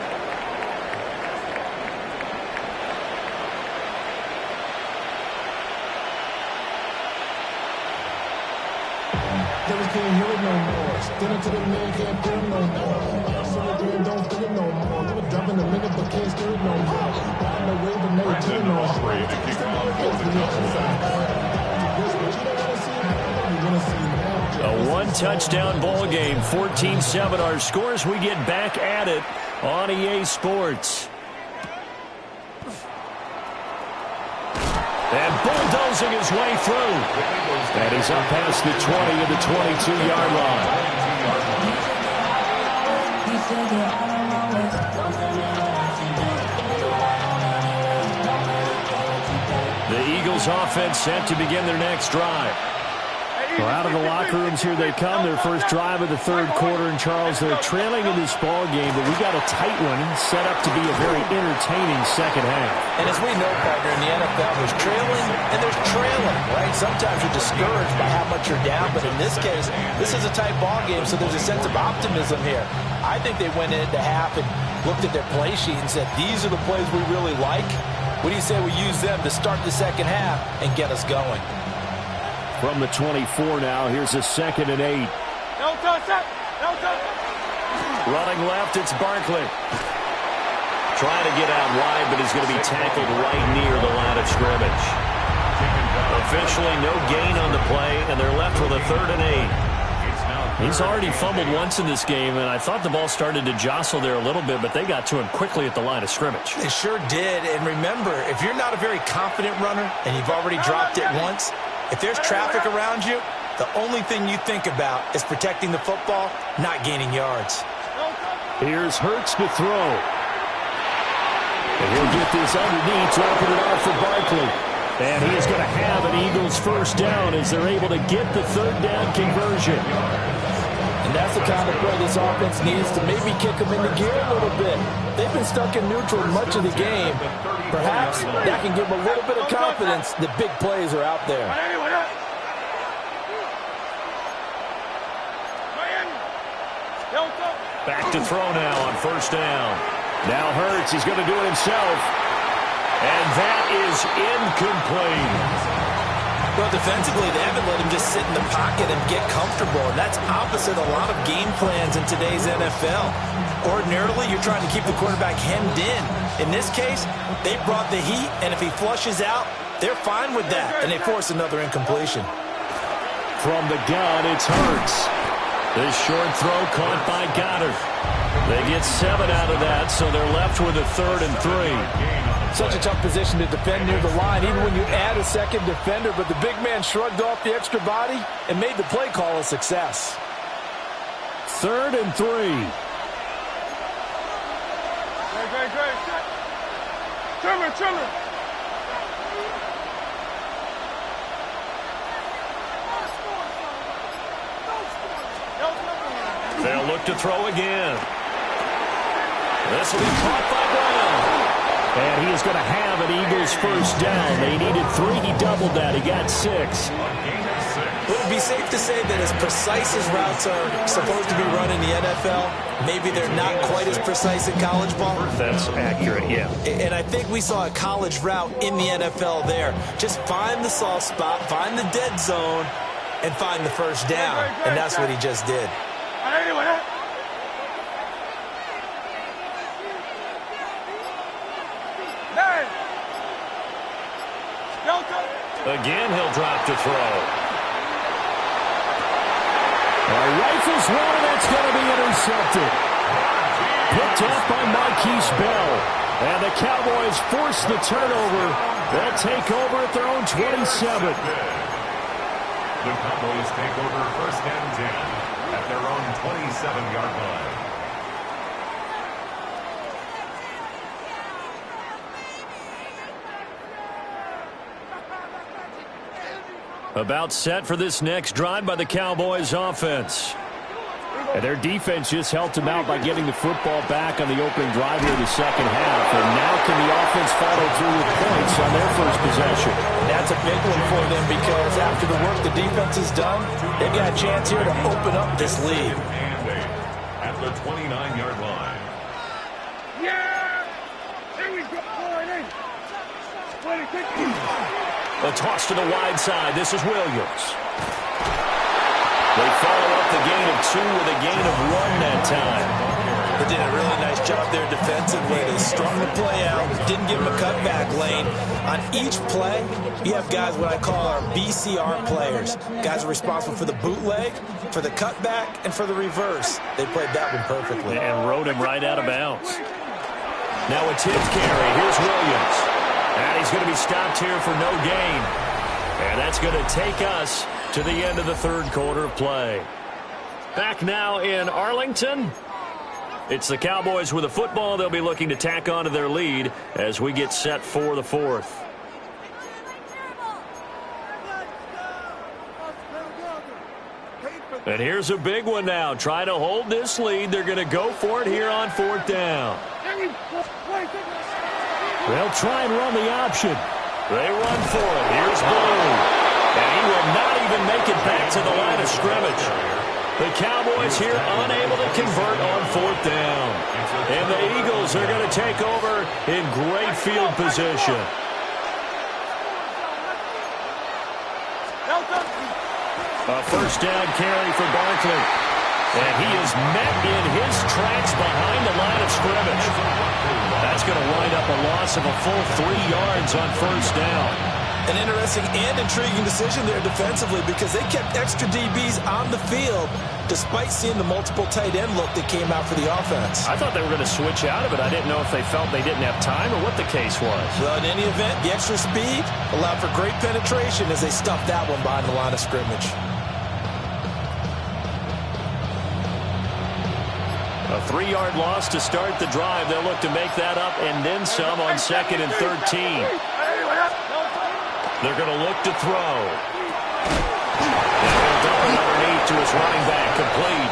Can't hear it no more. Still to the man, can't feel it no more. So again, don't feel it no more. Give a drop in a minute, but can't steer it no more. Riding the wave and never turn no more. A one-touchdown ball game, 14-7 our scores. We get back at it on EA Sports. And bulldozing his way through. And he's up past the 20 to the 22-yard line. The Eagles offense set to begin their next drive. Well, out of the locker rooms here they come. Their first drive of the third quarter. And Charles, they're trailing in this ball game, but we got a tight one set up to be a very entertaining second half. And as we know, partner, in the NFL, there's trailing and there's trailing, right? Sometimes you're discouraged by how much you're down, but in this case, this is a tight ball game, so there's a sense of optimism here. I think they went into half and looked at their play sheet and said, these are the plays we really like. What do you say we use them to start the second half and get us going? From the 24 now, here's a 2nd and 8. Running left, it's Barkley. Trying to get out wide, but he's going to be tackled right near the line of scrimmage. Officially, no gain on the play, and they're left with a 3rd and 8. He's already fumbled once in this game, and I thought the ball started to jostle there a little bit, but they got to him quickly at the line of scrimmage. They sure did, and remember, if you're not a very confident runner and you've already dropped it once, if there's traffic around you, the only thing you think about is protecting the football, not gaining yards. Here's Hurts to throw. And he'll get this underneath to open it up for Barkley. And he is going to have an Eagles first down as they're able to get the 3rd down conversion. And that's the kind of play this offense needs to maybe kick them into gear a little bit. They've been stuck in neutral much of the game. Perhaps that can give them a little bit of confidence that big plays are out there. Back to throw now on 1st down. Now Hurts, he's going to do it himself. And that is incomplete. Well, defensively, they haven't let him just sit in the pocket and get comfortable. And that's opposite a lot of game plans in today's NFL. Ordinarily, you're trying to keep the quarterback hemmed in. In this case, they brought the heat, and if he flushes out, they're fine with that. And they force another incompletion. From the gun, it's Hurts. This short throw caught by Goddard. They get 7 out of that, so they're left with a 3rd and 3. Such a tough position to defend near the line, even when you add a second defender, but the big man shrugged off the extra body and made the play call a success. 3rd and 3. Trimmer. They'll look to throw again. This will be caught by Brown. And he is going to have an Eagles first down. They needed 3. He doubled that. He got 6. Would it be safe to say that as precise as routes are supposed to be run in the NFL, maybe they're not quite as precise in college ball? That's accurate, yeah. And I think we saw a college route in the NFL there. Just find the soft spot, find the dead zone, and find the first down. And that's what he just did. Again, he'll drop to throw. Rifles one, and that's going to be intercepted. Picked off by Marquise Bell. And the Cowboys force the turnover. They'll take over at their own 27. The Cowboys take over 1st and 10 at their own 27-yard line. About set for this next drive by the Cowboys offense. And their defense just helped them out by getting the football back on the opening drive here in the 2nd half. And now can the offense follow through with points on their first possession? That's a big one for them because after the work the defense has done, they've got a chance here to open up this lead. At the 29-yard line. Yeah! Here we go. A toss to the wide side. This is Williams. They follow up the gain of 2 with a gain of 1 that time. They did a really nice job there defensively. They strung the play out, didn't give them a cutback lane. On each play, you have guys what I call our BCR players. Guys are responsible for the bootleg, for the cutback, and for the reverse. They played that one perfectly. And rode him right out of bounds. Now a tip carry. Here's Williams. And he's going to be stopped here for no gain. And that's going to take us to the end of the 3rd quarter of play. Back now in Arlington. It's the Cowboys with the football. They'll be looking to tack on to their lead as we get set for the 4th. And here's a big one now. Try to hold this lead. They're going to go for it here on 4th down. They'll try and run the option. They run for it. Here's Blue. And he will not even make it back to the line of scrimmage. The Cowboys here unable to convert on 4th down. And the Eagles are going to take over in great field position. A first down carry for Barkley. And he is met in his tracks behind the line of scrimmage. That's going to wind up a loss of a full 3 yards on first down. An interesting and intriguing decision there defensively because they kept extra DBs on the field despite seeing the multiple tight end look that came out for the offense. I thought they were going to switch out of it. I didn't know if they felt they didn't have time or what the case was. Well, in any event, the extra speed allowed for great penetration as they stuffed that one behind the line of scrimmage. A 3-yard loss to start the drive. They'll look to make that up and then some on 2nd and 13. They're going to look to throw. And he'll dump it underneath to his running back, complete.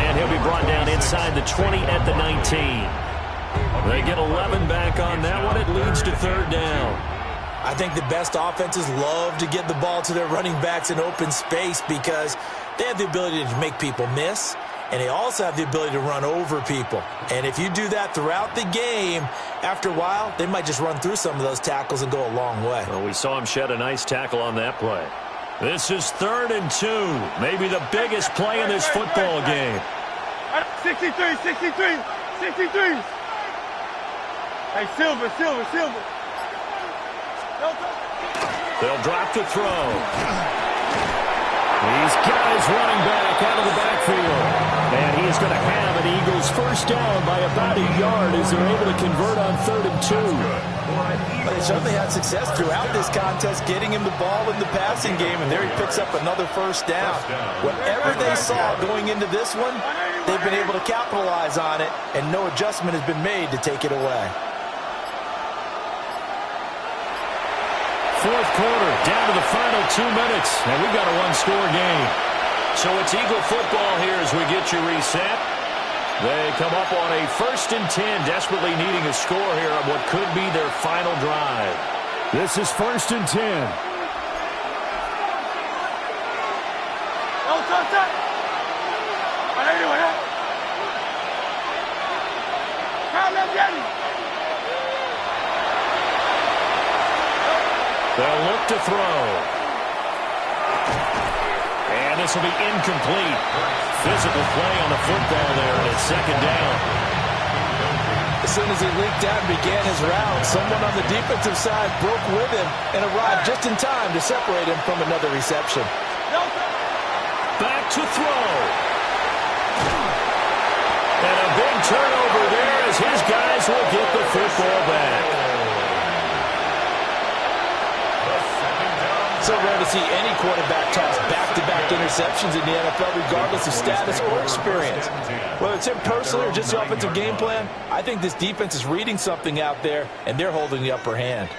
And he'll be brought down inside the 20 at the 19. They get 11 back on that one. It leads to 3rd down. I think the best offenses love to get the ball to their running backs in open space because they have the ability to make people miss. And they also have the ability to run over people. And if you do that throughout the game, after a while, they might just run through some of those tackles and go a long way. Well, we saw him shed a nice tackle on that play. This is 3rd and 2. Maybe the biggest play in this football game. 63. Hey, Silver. They'll drop to throw. He's got his running back out of the backfield. And he is going to have an Eagles first down by about a yard as they're able to convert on 3rd and 2. But they certainly had success throughout this contest getting him the ball in the passing game, and there he picks up another first down. Whatever they saw going into this one, they've been able to capitalize on it, and no adjustment has been made to take it away. 4th quarter, down to the final 2 minutes, and we've got a one-score game. So it's Eagle football here as we get you reset. They come up on a 1st and 10, desperately needing a score here on what could be their final drive. This is 1st and 10. They'll look to throw. And this will be incomplete. Physical play on the football there, and it's 2nd down. As soon as he leaked out and began his route, someone on the defensive side broke with him and arrived just in time to separate him from another reception. Back to throw. And a big turnover there as his guys will get the football back. So rare to see any quarterback toss back-to-back interceptions in the NFL, regardless of status or experience. Whether it's him personally or just the offensive game plan, I think this defense is reading something out there, and they're holding the upper hand.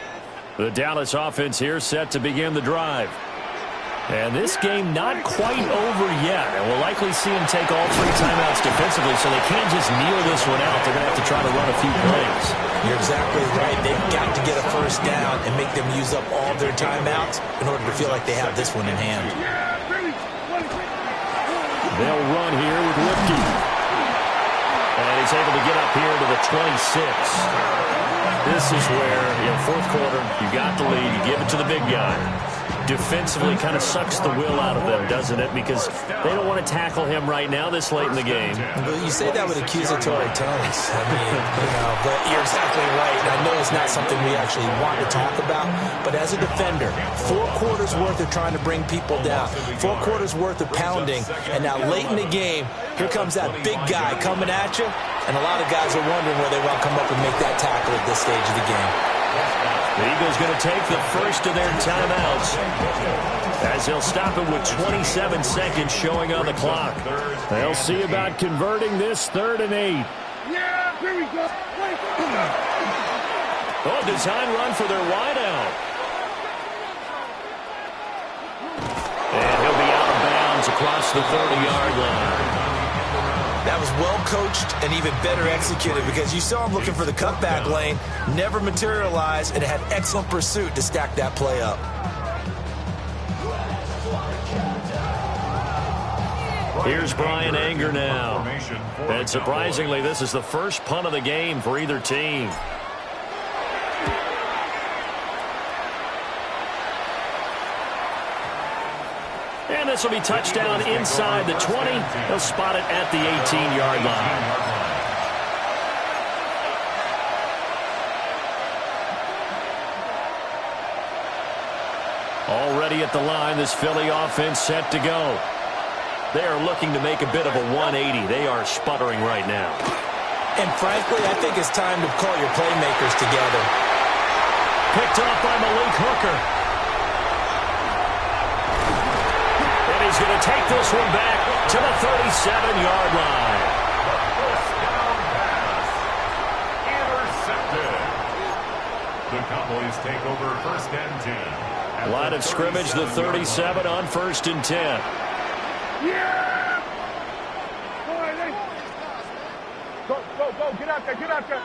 The Dallas offense here set to begin the drive. And this game not quite over yet. And we'll likely see them take all 3 timeouts defensively, so they can't just kneel this one out. They're going to have to try to run a few plays. You're exactly right. They've got to get a first down and make them use up all their timeouts in order to feel like they have this one in hand. They'll run here with Lipke. And he's able to get up here to the 26. This is where, 4th quarter, you got the lead, you give it to the big guy. Defensively kind of sucks the will out of them, doesn't it? Because they don't want to tackle him right now this late in the game. But you say that with accusatory tones. I mean, but you're exactly right. And I know it's not something we actually want to talk about. But as a defender, 4 quarters worth of trying to bring people down, 4 quarters worth of pounding, and now late in the game, here comes that big guy coming at you. And a lot of guys are wondering where they want to come up and make that tackle at this stage of the game. The Eagles going to take the first of their timeouts as they'll stop it with 27 seconds showing on the clock. They'll see about converting this 3rd and 8. Yeah, here we go. Oh, design run for their wideout. And he'll be out of bounds across the 30-yard line. That was well coached and even better executed because you saw him looking for the cutback lane, never materialized, and had excellent pursuit to stack that play up. Here's Brian Anger now. And surprisingly, this is the first punt of the game for either team. And the This will be touchdown inside the 20. They'll spot it at the 18-yard line. Already at the line, this Philly offense set to go. They are looking to make a bit of a 180. They are sputtering right now. And frankly, I think it's time to call your playmakers together. Picked off by Malik Hooker. And he's going to take this one back to the 37-yard line. First down pass. Intercepted. The Cowboys take over first and 10. Line of scrimmage, the 37 on 1st and 10. Yeah! All right, hey. Go. Get out there, get out there.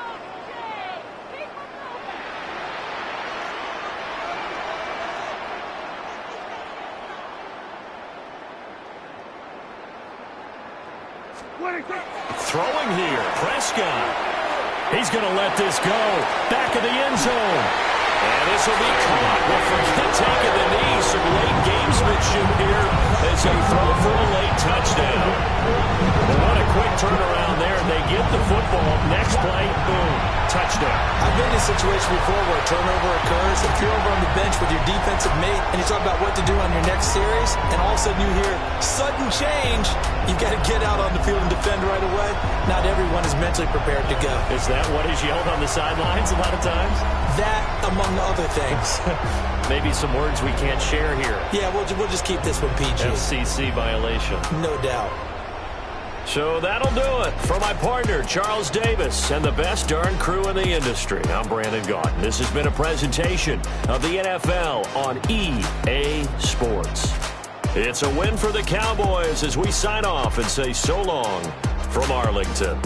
Throwing here, Prescott. He's going to let this go. Back of the end zone. And this will be caught. Well, forget taking the knee. Some late gamesmanship here as they throw for a late touchdown. Well, what a quick turnaround there. They get the football. Next play, boom, touchdown. I've been in a situation before where a turnover occurs. If you're over on the bench with your defensive mate and you talk about what to do on your next series, and all of a sudden you hear sudden change, you've got to get out on the field and defend right away. Not everyone is mentally prepared to go. Is that what is yelled on the sidelines a lot of times? That, among other things. Maybe some words we can't share here. Yeah, we'll just keep this one PG. FCC violation. No doubt. So that'll do it. For my partner, Charles Davis, and the best darn crew in the industry, I'm Brandon Gaudin. This has been a presentation of the NFL on EA Sports. It's a win for the Cowboys as we sign off and say so long from Arlington.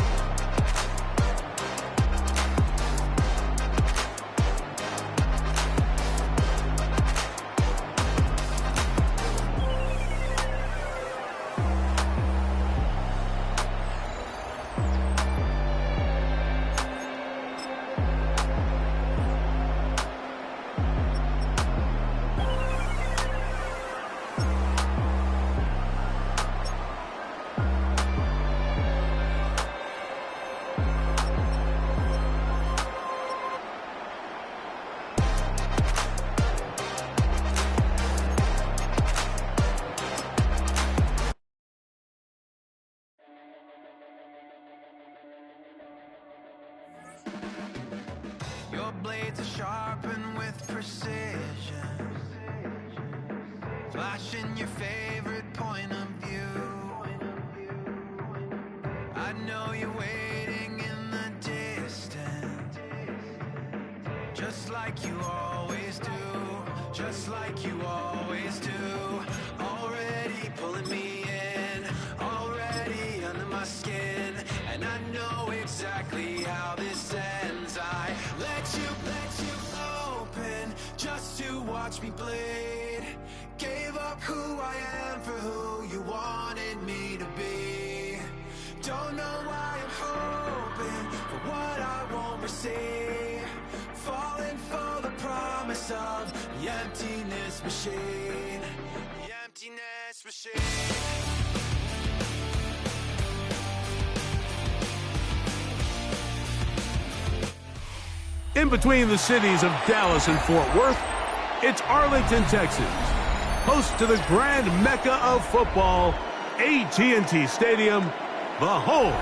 Your blades are sharpened with precision, flashing your favorite point of view. I know you're waiting in the distance, just like you always do, just like you always do. Already pulling me in, already under my skin, and I know exactly how this ends. I let you open just to watch me bleed. Gave up who I am for who you wanted me to be. Don't know why I'm hoping for what I won't receive. Falling for the promise of the emptiness machine. The emptiness machine. In between the cities of Dallas and Fort Worth, it's Arlington, Texas, host to the grand mecca of football, AT&T Stadium, the home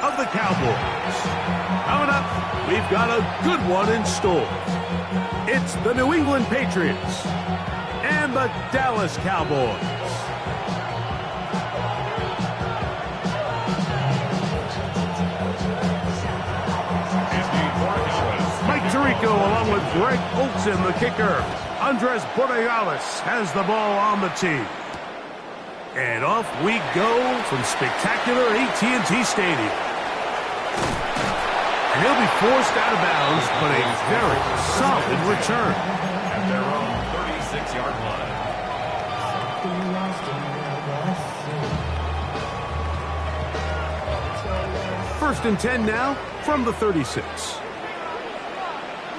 of the Cowboys. Coming up, we've got a good one in store. It's the New England Patriots and the Dallas Cowboys. Tirico along with Greg Olsen, the kicker. Andres Borregales has the ball on the tee. And off we go from spectacular AT&T Stadium. And he'll be forced out of bounds, but a very solid return. At their own 36-yard line. First and 10 now from the 36.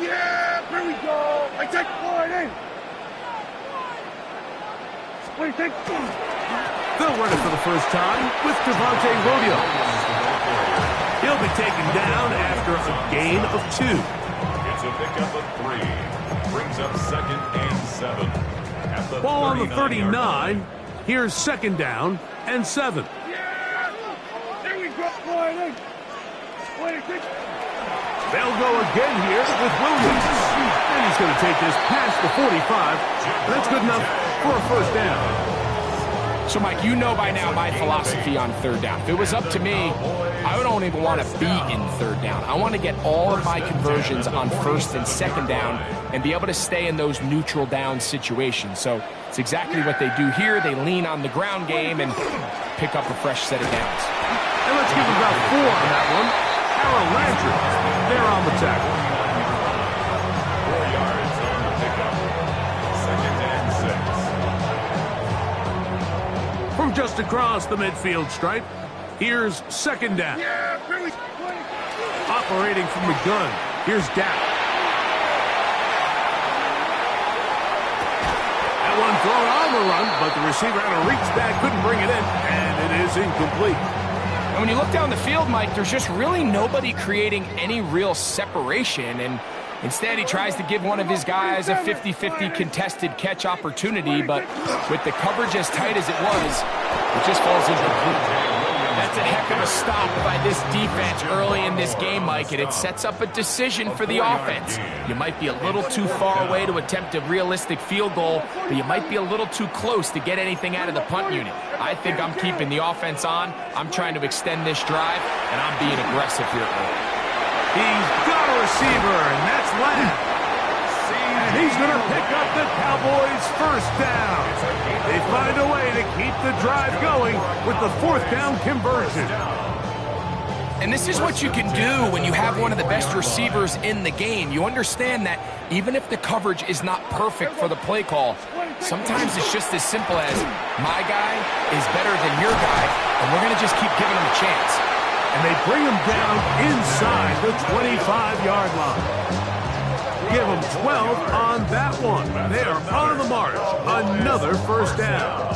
Yeah, here we go. I take the ball right in. Wait, take. They'll run it for the first time with Devontae Williams. He'll be taken down after a gain of 2. It's a pickup of 3. Brings up 2nd and 7. At the Ball on the 39-yard 39. Here's 2nd down and 7. There we go. They'll go again here with Williams. And he's going to take this past the 45. That's good enough for a first down. So, Mike, you know by now my philosophy on 3rd down. If it was up to me, I don't even want to be in 3rd down. I want to get all of my conversions on 1st and 2nd down and be able to stay in those neutral down situations. So it's exactly what they do here. They lean on the ground game and pick up a fresh set of downs. And let's give him about 4 on that one. Harold Landry, they're on the tackle. 4 yards on the pickup. 2nd and 6. From just across the midfield stripe, here's 2nd down. Operating from the gun, here's Dak. That one thrown on the run, but the receiver had to reach back, couldn't bring it in, and it is incomplete. And when you look down the field, Mike, there's just really nobody creating any real separation, and instead he tries to give one of his guys a 50-50 contested catch opportunity, but with the coverage as tight as it was, it just falls incomplete. That's a heck of a stop by this defense early in this game, Mike, and it sets up a decision for the offense. You might be a little too far away to attempt a realistic field goal, but you might be a little too close to get anything out of the punt unit. I think I'm keeping the offense on. I'm trying to extend this drive, and I'm being aggressive here. He's got a receiver, and that's Lamb. And he's going to pick up the Cowboys' first down. They find a way to keep the drive going with the 4th down conversion. And this is what you can do when you have one of the best receivers in the game. You understand that even if the coverage is not perfect for the play call, sometimes it's just as simple as my guy is better than your guy, and we're going to just keep giving him a chance. And they bring him down inside the 25-yard line. Give them 12 on that one. They are on the march. Another first down.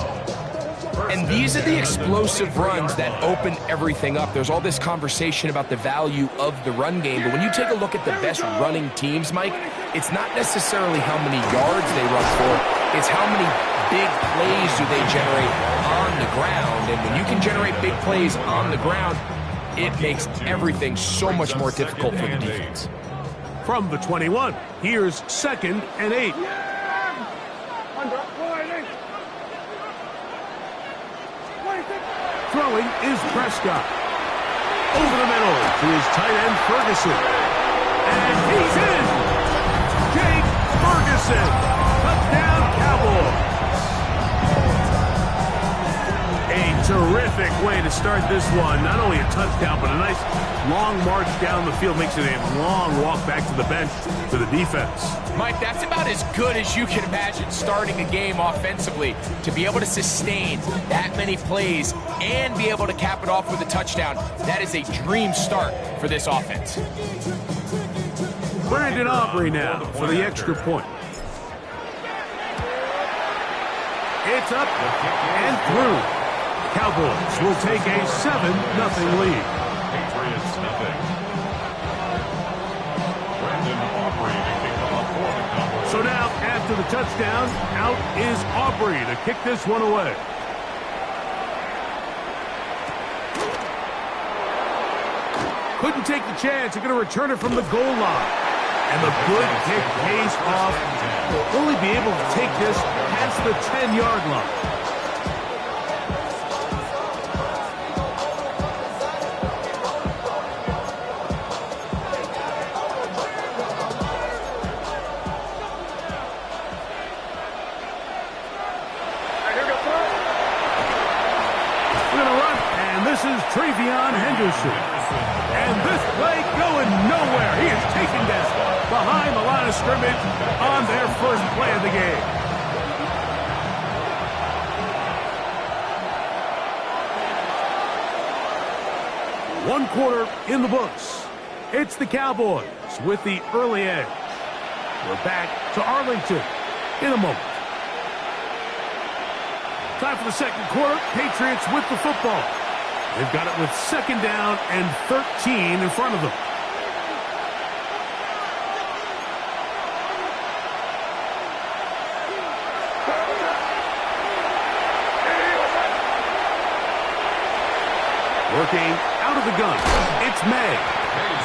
And these are the explosive runs that open everything up. There's all this conversation about the value of the run game, but when you take a look at the best running teams, Mike, it's not necessarily how many yards they run for, it's how many big plays do they generate on the ground. And when you can generate big plays on the ground, it makes everything so much more difficult for the defense. From the 21, here's 2nd and 8. Throwing is Prescott. Over the middle to his tight end, Ferguson. And he's in! Jake Ferguson! Touchdown, Cowboys! A terrific way to start this one. Not only a touchdown, but a nice long march down the field. Makes it a long walk back to the bench for the defense. Mike, that's about as good as you can imagine starting a game offensively. To be able to sustain that many plays and be able to cap it off with a touchdown, that is a dream start for this offense. Brandon Aubrey now for the extra point. It's up and through. Cowboys will take a 7-0 lead. Patriots nothing. Brandon Aubrey to kick off for the Cowboys. So now, after the touchdown, out is Aubrey to kick this one away. Couldn't take the chance. They're going to return it from the goal line. And the good kick pays off. Will only be able to take this past the 10-yard line. Trevion Henderson. And this play going nowhere. He is taken down behind the line of scrimmage on their first play of the game. One quarter in the books. It's the Cowboys with the early edge. We're back to Arlington in a moment. Time for the second quarter. Patriots with the football. They've got it with 2nd down and 13 in front of them. Working out of the gun. It's May.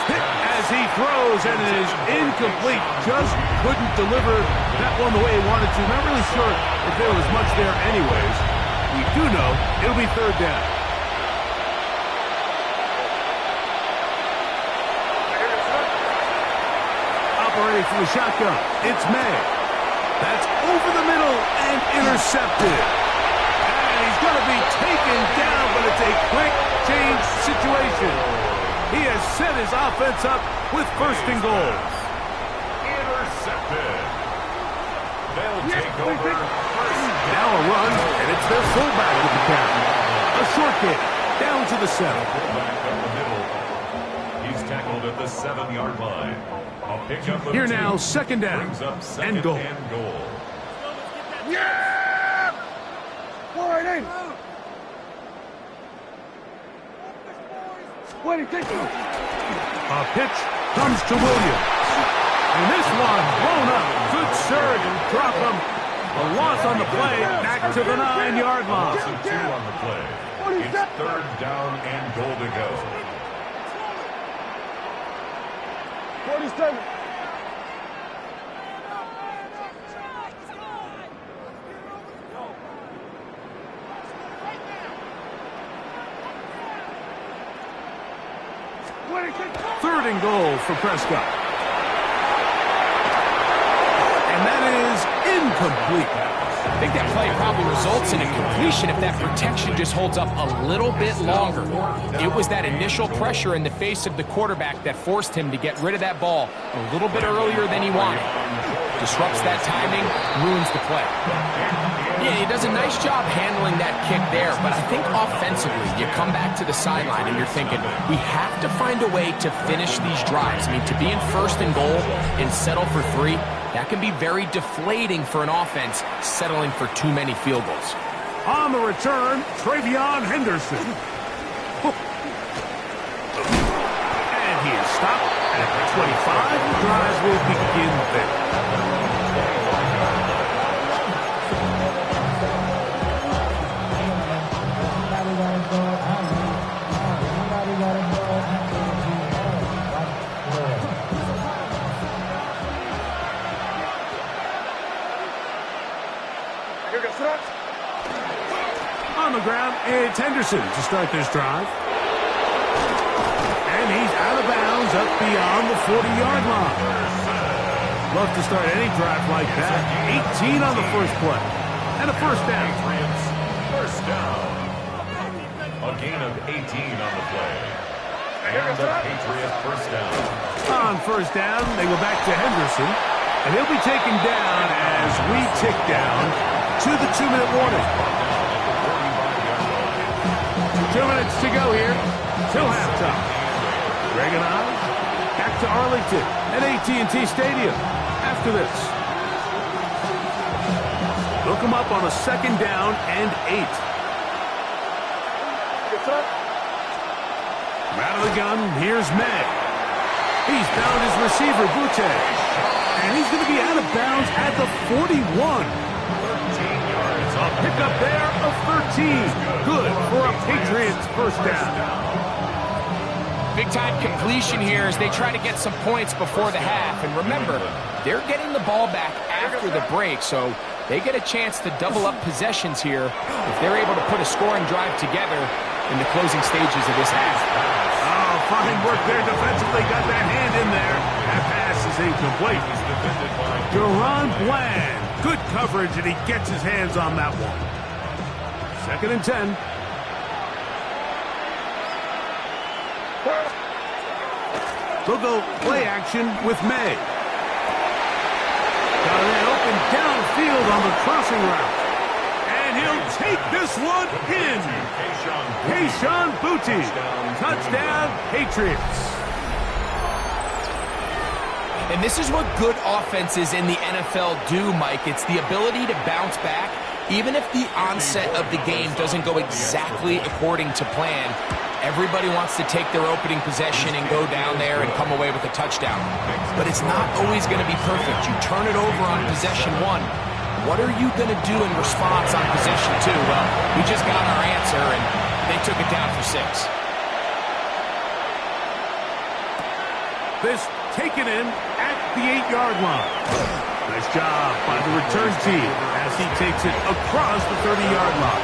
Hit as he throws, and it is incomplete. Just couldn't deliver that one the way he wanted to. Not really sure if there was much there anyways. We do know it'll be 3rd down. Operating from the shotgun. It's May. That's over the middle and intercepted. And he's going to be taken down, but it's a quick change situation. He has set his offense up with 1st and goal. Intercepted. They'll take over 1st. Now a run, and it's their fullback with the carry. A short kick down to the 7. Fullback up the middle. He's tackled at the 7-yard line. A pickup of Here 2. now, 2nd down Brings up 2nd and goal. and goal. Yeah! Wide in. What do you think? A pitch comes to Williams. And this one blown up. Good surge and drop him. A loss on the play, back to the 9-yard line. 2 on the play. It's 3rd down and goal to go. 47. Third and goal for Prescott. And that is incomplete. I think that play probably results in a completion if that protection just holds up a little bit longer. It was that initial pressure in the face of the quarterback that forced him to get rid of that ball a little bit earlier than he wanted. Disrupts that timing, ruins the play. Yeah, he does a nice job handling that kick there, but I think offensively, you come back to the sideline and you're thinking, we have to find a way to finish these drives. I mean, to be in 1st and goal and settle for 3, that can be very deflating for an offense settling for too many field goals. On the return, Travion Henderson. And he is stopped at the 25. The drive will begin there. On the ground, it's Henderson to start this drive. And he's out of bounds up beyond the 40-yard line. Love to start any drive like that. 18 on the first play. And a 1st down. First down. A gain of 18 on the play. And the Patriots 1st down. On 1st down, they go back to Henderson. And he'll be taken down as we tick down to the 2-minute warning. 2 minutes to go here till halftime. Greg and I back to Arlington at AT&T Stadium after this. Look him up on a 2nd down and 8. Out of the gun, here's May. He's found his receiver, Butte. And he's going to be out of bounds at the 41. 13 yards. A pickup there of 13. Good for a Patriots 1st down. Big-time completion here as they try to get some points before the half. And remember, they're getting the ball back after the break, so they get a chance to double up possessions here if they're able to put a scoring drive together in the closing stages of this half. Oh, fine work there defensively. Got that hand in there. That pass is incomplete. Deron Bland. Good coverage, and he gets his hands on that one. 2nd and 10. They'll go play action with May. Got a man open downfield on the crossing route. And he'll take this one in. Kayshon Boutte. Touchdown, Patriots. And this is what good offenses in the NFL do, Mike. It's the ability to bounce back Even if the onset of the game doesn't go exactly according to plan, everybody wants to take their opening possession and go down there and come away with a touchdown. But it's not always going to be perfect. You turn it over on possession 1. What are you going to do in response on possession 2? Well, we just got our answer, and they took it down for 6. This taken in at the 8-yard line. Nice job by the return team as he takes it across the 30-yard line.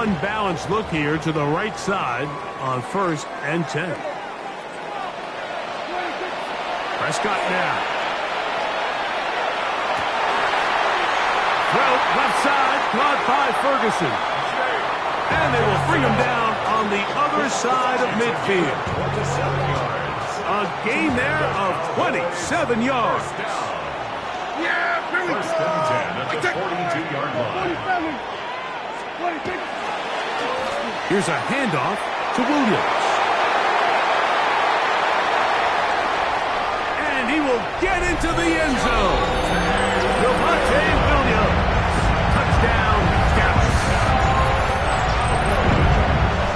Unbalanced look here to the right side on 1st and 10. Prescott now. Throw left side, caught by Ferguson. And they will bring him down on the other side of midfield. A gain there of 27 yards. Yeah, here we go. First and 10 at the 42-yard line. 47. 26. Here's a handoff to Williams. And he will get into the end zone. Devontae Williams. Touchdown, Dallas.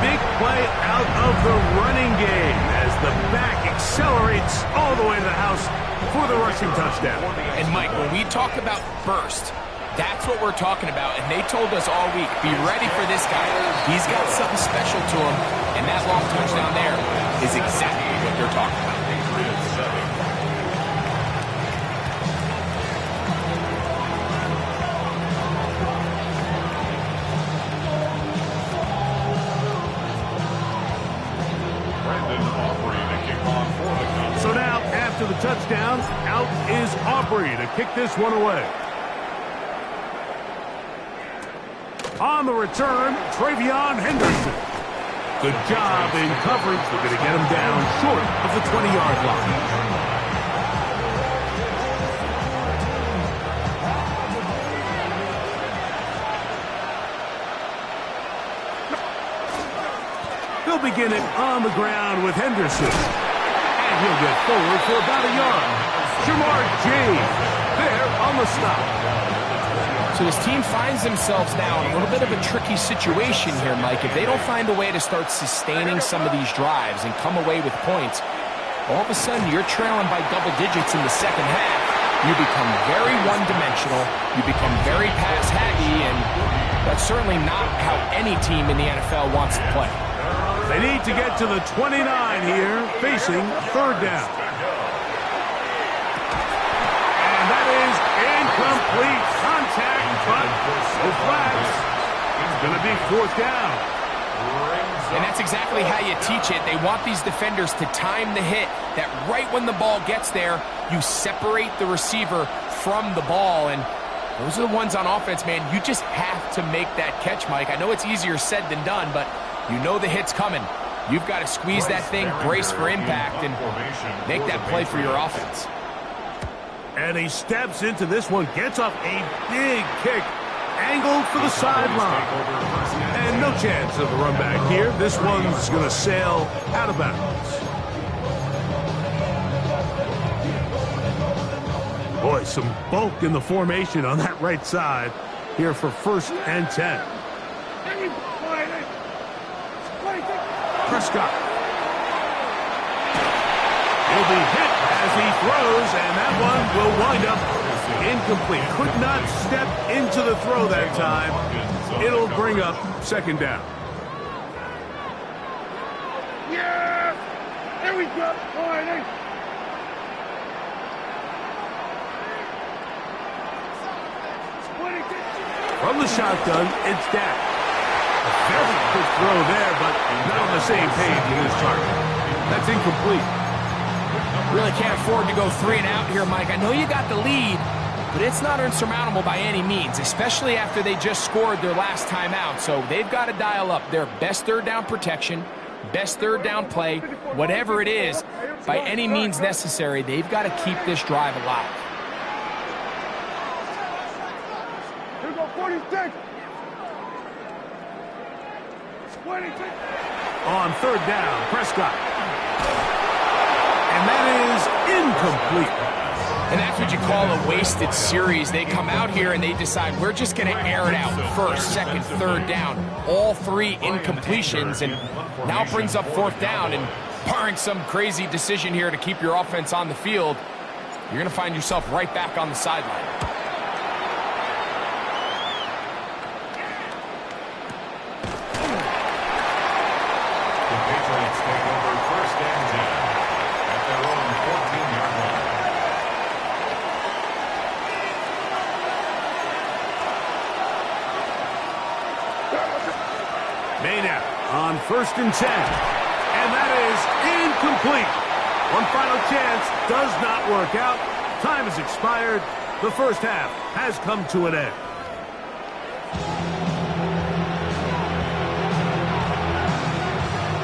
Big play out of the running game as the back accelerates all the way to the house for the rushing touchdown. And, Mike, when we talk about burst, that's what we're talking about, and they told us all week, be ready for this guy. He's got something special to him, and that long touchdown there is exactly what they're talking about. So now, after the touchdown, out is Aubrey to kick this one away. On the return, Travion Henderson. Good job in coverage. They're going to get him down short of the 20-yard line. They'll begin it on the ground with Henderson. And he'll get forward for about a yard. Jamar James there on the stop. So this team finds themselves now in a little bit of a tricky situation here, Mike. If they don't find a way to start sustaining some of these drives and come away with points, all of a sudden you're trailing by double digits in the second half. You become very one-dimensional. You become very pass-happy, and that's certainly not how any team in the NFL wants to play. They need to get to the 29 here, facing 3rd down. And that is incomplete. Contact, but no flags. It's going to be 4th down. And that's exactly how you teach it. They want these defenders to time the hit, that right when the ball gets there, you separate the receiver from the ball. And those are the ones on offense, man. You just have to make that catch, Mike. I know it's easier said than done, but you know the hit's coming. You've got to squeeze that thing, brace for impact, and make that play for your offense. And he steps into this one, gets off a big kick, angled for the sideline. And no chance of a run back here. This one's going to sail out of bounds. Boy, some bulk in the formation on that right side here for 1st and 10. Prescott. He'll be hit as he throws, and that one will wind up incomplete. Could not step into the throw that time. It'll bring up 2nd down. Yeah! There we go. From the shotgun, it's Dak. A very good throw there, but not on the same page with his target. That's incomplete. Really can't afford to go 3 and out here, Mike. I know you got the lead, but it's not insurmountable by any means, especially after they just scored their last time out. So they've got to dial up their best 3rd down protection, best 3rd down play, whatever it is, by any means necessary. They've got to keep this drive alive. Here we go, 46. 26. On 3rd down, Prescott. And that is incomplete. And that's what you call a wasted series. They come out here and they decide we're just going to air it out. First, second, third down. All 3 incompletions, and now it brings up 4th down. And barring some crazy decision here to keep your offense on the field, you're going to find yourself right back on the sideline. The Patriots take over 1st and 10 at their own 14-yard line. Maynard on 1st and 10. And that is incomplete. One final chance does not work out. Time has expired. The first half has come to an end.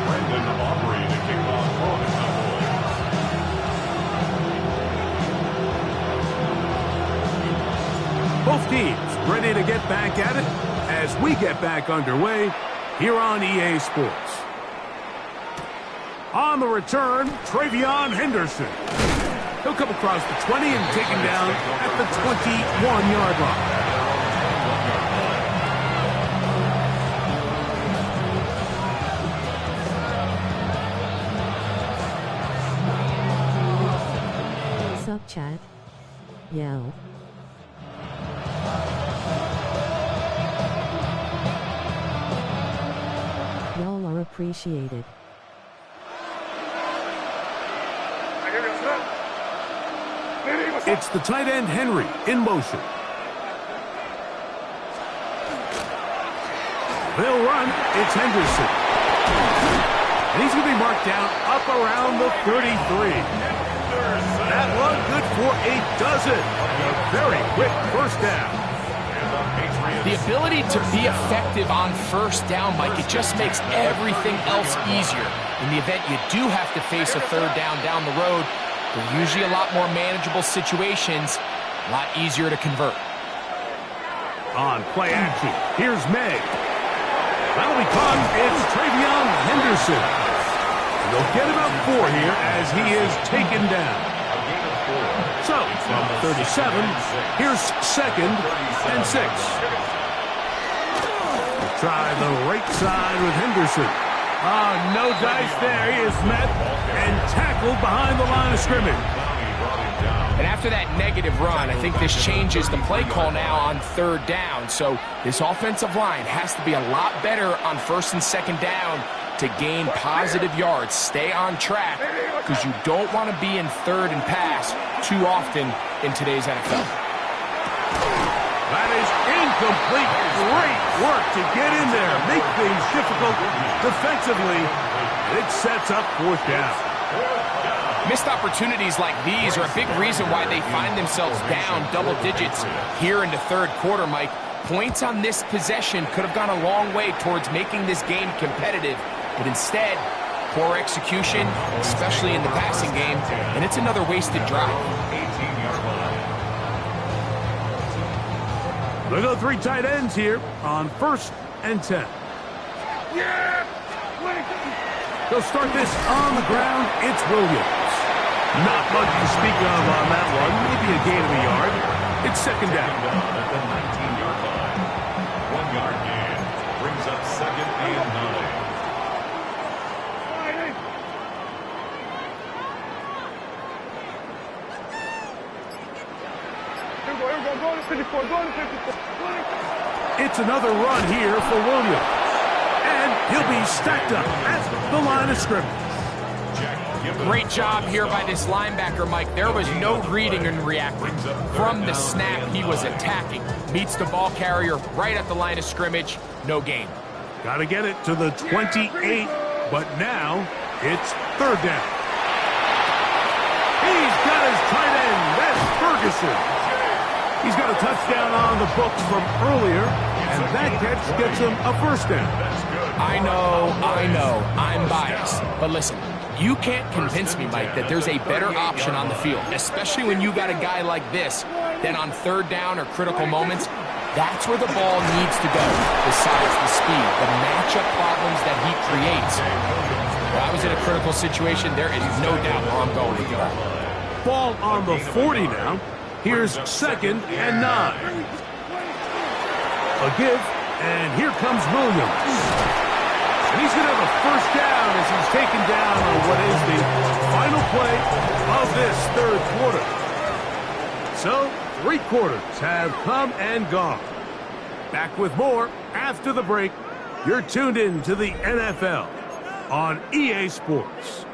Brandon Aubrey to kick off for the Cowboys. Both teams ready to get back at it as we get back underway here on EA Sports. On the return, Travion Henderson. He'll come across the 20 and taken down at the 21-yard line. Sup, chat? Yo. Y'all are appreciated. It's the tight end Henry in motion. They'll run. It's Henderson. And he's going to be marked down up around the 33. That run good for a dozen. A very quick first down. The ability to be effective on 1st down, Mike, it just makes everything else easier. In the event you do have to face a 3rd down the road, they're usually a lot more manageable situations, a lot easier to convert. On play action, here's May. That'll be caught. It's Travion Henderson. And they'll get about 4 here as he is taken down. So, from the 37, here's 2nd and 6. Try the right side with Henderson. No dice there. He is met and tackled behind the line of scrimmage. And after that negative run, I think this changes the play call now on 3rd down. So this offensive line has to be a lot better on 1st and 2nd down to gain positive yards. Stay on track because you don't want to be in 3rd and pass too often in today's NFL. That is incomplete. Great work to get in there. Make things difficult defensively. It sets up 4th down. Missed opportunities like these are a big reason why they find themselves down double digits here in the 3rd quarter, Mike. Points on this possession could have gone a long way towards making this game competitive, but instead, poor execution, especially in the passing game, and it's another wasted drive. 18-yard line. They'll go 3 tight ends here on 1st and 10. They'll start this on the ground. It's Williams. Not much to speak of on that one. Maybe a gain of a yard. It's 2nd down. At the 19-yard line. 1-yard gain brings up 2nd and 9. It's another run here for Williams. And he'll be stacked up at the line of scrimmage. Great job here by this linebacker, Mike. There was no reading and reacting. From the snap, he was attacking. Meets the ball carrier right at the line of scrimmage. No gain. Got to get it to the 28, but now it's 3rd down. He's got his tight end. That's Ferguson. He's got a touchdown on the books from earlier, and that catch gets him a 1st down. I know, I'm biased. But listen, you can't convince me, Mike, that there's a better option on the field, especially when you got a guy like this, then on 3rd down or critical moments, that's where the ball needs to go. Besides the speed, the matchup problems that he creates. If I was in a critical situation, there is no doubt where I'm going with the ball. Ball on the 40 now. Here's 2nd and 9. A give, and here comes Williams. And he's going to have a first down as he's taken down on what is the final play of this third quarter. So, 3 quarters have come and gone. Back with more after the break. You're tuned in to the NFL on EA Sports.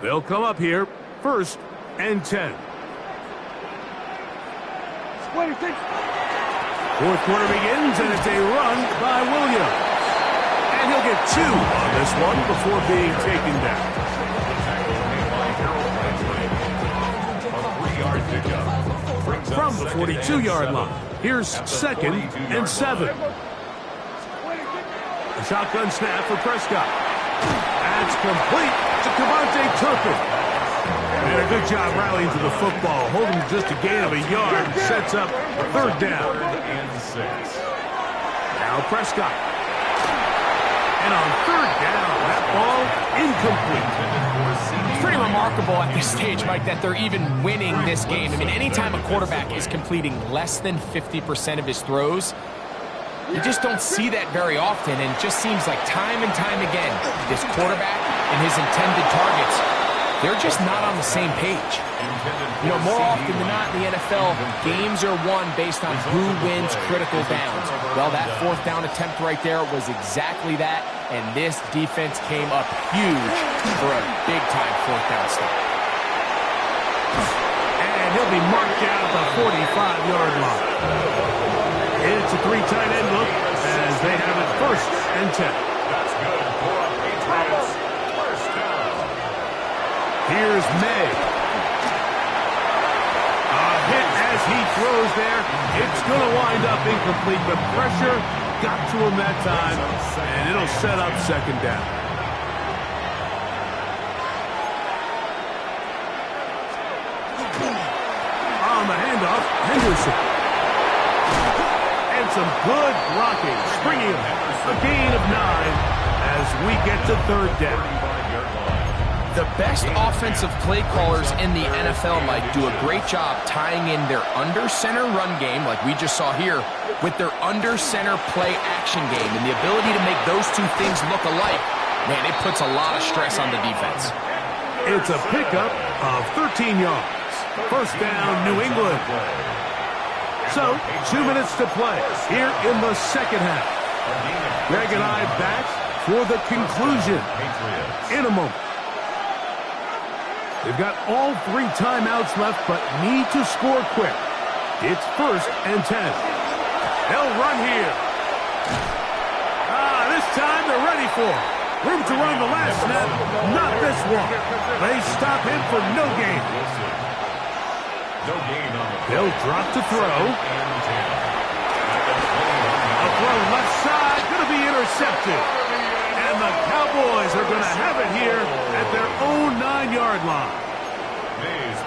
They'll come up here, 1st and 10. Fourth quarter begins, and it's a run by Williams. And he'll get 2 on this one before being taken down. From the 42-yard line, here's 2nd and 7. A shotgun snap for Prescott. That's complete to Devontae Turpin. And a good job rallying to the football, holding just a gain of a yard, sets up 3rd down. Now Prescott. And on 3rd down, that ball incomplete. It's pretty remarkable at this stage, Mike, that they're even winning this game. I mean, anytime a quarterback is completing less than 50% of his throws, you just don't see that very often, and it just seems like time and time again, this quarterback and his intended targets, they're just not on the same page. You know, more often than not in the NFL, games are won based on who wins critical downs. Well, that 4th down attempt right there was exactly that, and this defense came up huge for a big-time 4th down stop. And he'll be marked down at the 45-yard line. It's a 3 tight end look as they have it 1st and 10. That's good for a Patriots first down. Here's May. A hit as he throws there. It's going to wind up incomplete. The pressure got to him that time, and it'll set up 2nd down. On the handoff, Henderson. And some good blocking, springing him. A gain of 9 as we get to 3rd down. The best offensive play callers in the NFL, Mike, do a great job tying in their under-center run game, like we just saw here, with their under-center play action game. And the ability to make those 2 things look alike, man, it puts a lot of stress on the defense. It's a pickup of 13 yards. First down, New England. So, 2 minutes to play here in the 2nd half. Greg and I back for the conclusion in a moment. They've got all 3 timeouts left, but need to score quick. It's 1st and 10. They'll run here. This time they're ready for it. Room to run the last snap. Not this one. They stop him for no gain. They'll drop to throw. A throw left side, going to be intercepted. And the Cowboys are going to have it here at their own 9-yard line.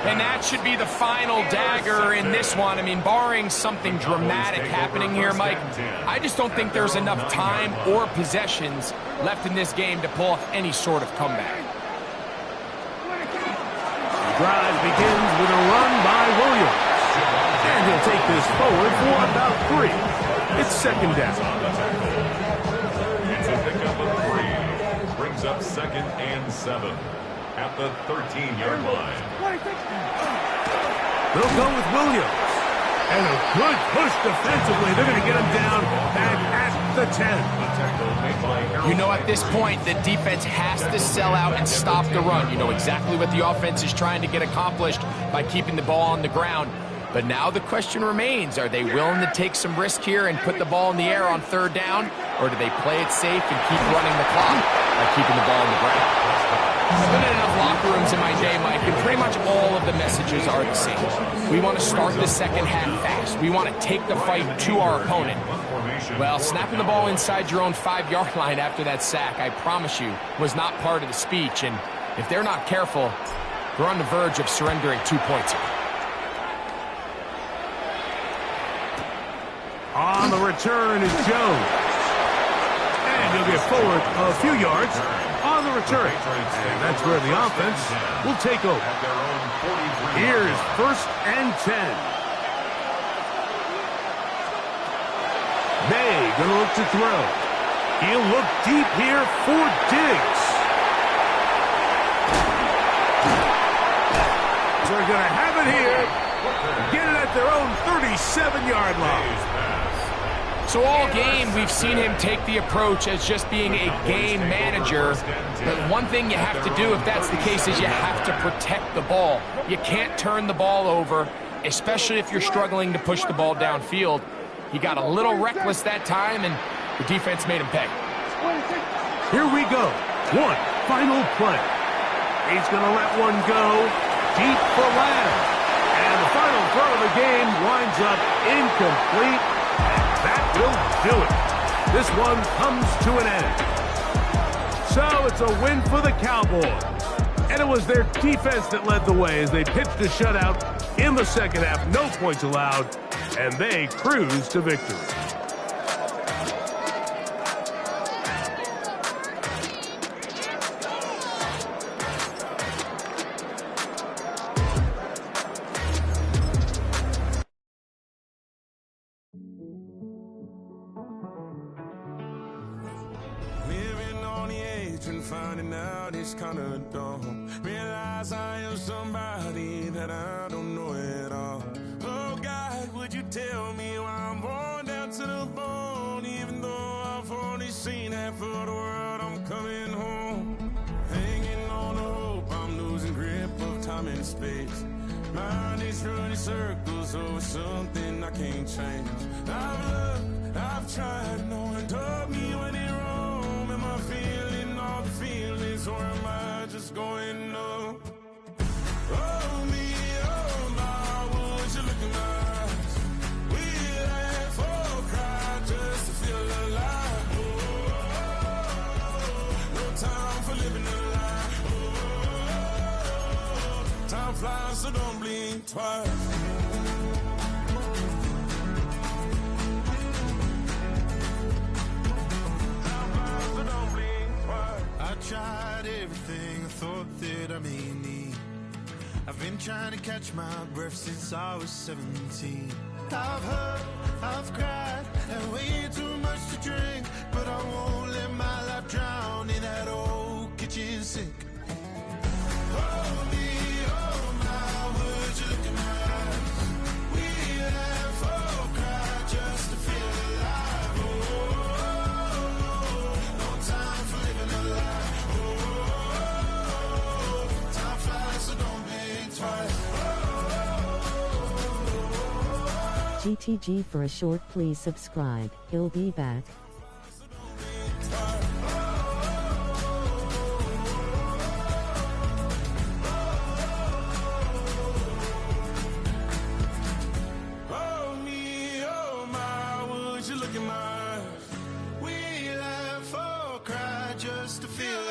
And that should be the final dagger in this one. I mean, barring something dramatic happening here, Mike, I just don't think there's enough time or possessions left in this game to pull off any sort of comeback. The drive begins with a run by Williams. And he'll take this forward for about 3. It's 2nd down. It's a pickup of 3. Brings up 2nd and 7 at the 13-yard line. They'll go with Williams. And a good push defensively. They're going to get him down back at the 10. You know, at this point, the defense has to sell out and stop the run. You know exactly what the offense is trying to get accomplished by keeping the ball on the ground. But now the question remains, are they willing to take some risk here and put the ball in the air on 3rd down? Or do they play it safe and keep running the clock by keeping the ball on the ground? I've been in enough locker rooms in my day, Mike, and pretty much all of the messages are the same. We want to start the 2nd half fast. We want to take the fight to our opponent. Well, snapping the ball inside your own 5-yard line after that sack, I promise you, was not part of the speech. And if they're not careful, they're on the verge of surrendering 2 points here. On the return is Jones. And he'll get forward a few yards on the return. And that's where the offense will take over. Here's 1st and 10. May going to look to throw. He'll look deep here for Diggs. They're going to have it here. Get it at their own 37-yard line. So all game, we've seen him take the approach as just being a game manager. But one thing you have to do, if that's the case, is you have to protect the ball. You can't turn the ball over, especially if you're struggling to push the ball downfield. He got a little reckless that time, and the defense made him pay. Here we go. One final play. He's going to let one go deep for Lamb. And the final throw of the game winds up incomplete. And that will do it. This one comes to an end. So it's a win for the Cowboys. And it was their defense that led the way as they pitched a shutout in the second half. No points allowed. And they cruise to victory. Living on the edge and finding out it's kind of dumb. Realize I am somebody that I don't know at all. Oh God, would you tell me why I'm worn down to the bone? Even though I've only seen half of the world, I'm coming home. Hanging on the hope, I'm losing grip of time and space. Mind is running circles over something I can't change. I've looked, I've tried, no one told me when it wrong. Am I feeling all the feelings, or am I just going numb? Oh me, oh my, would you look in my eyes? We laugh or cry just to feel alive. Oh, no time for living a lie. Oh, time flies, so don't blink twice. I tried everything I thought that I may need. I've been trying to catch my breath since I was 17. I've hurt, I've cried, and way too much to drink. But I won't let my life drown in that old kitchen sink. Oh me, oh my, would you look in my eyes? We laugh or cry just to feel alive. Oh, no time for living a lie. GTG for a short, please subscribe. He'll be back. Oh me, oh my, would you look in my eyes? We laugh or cry just to feel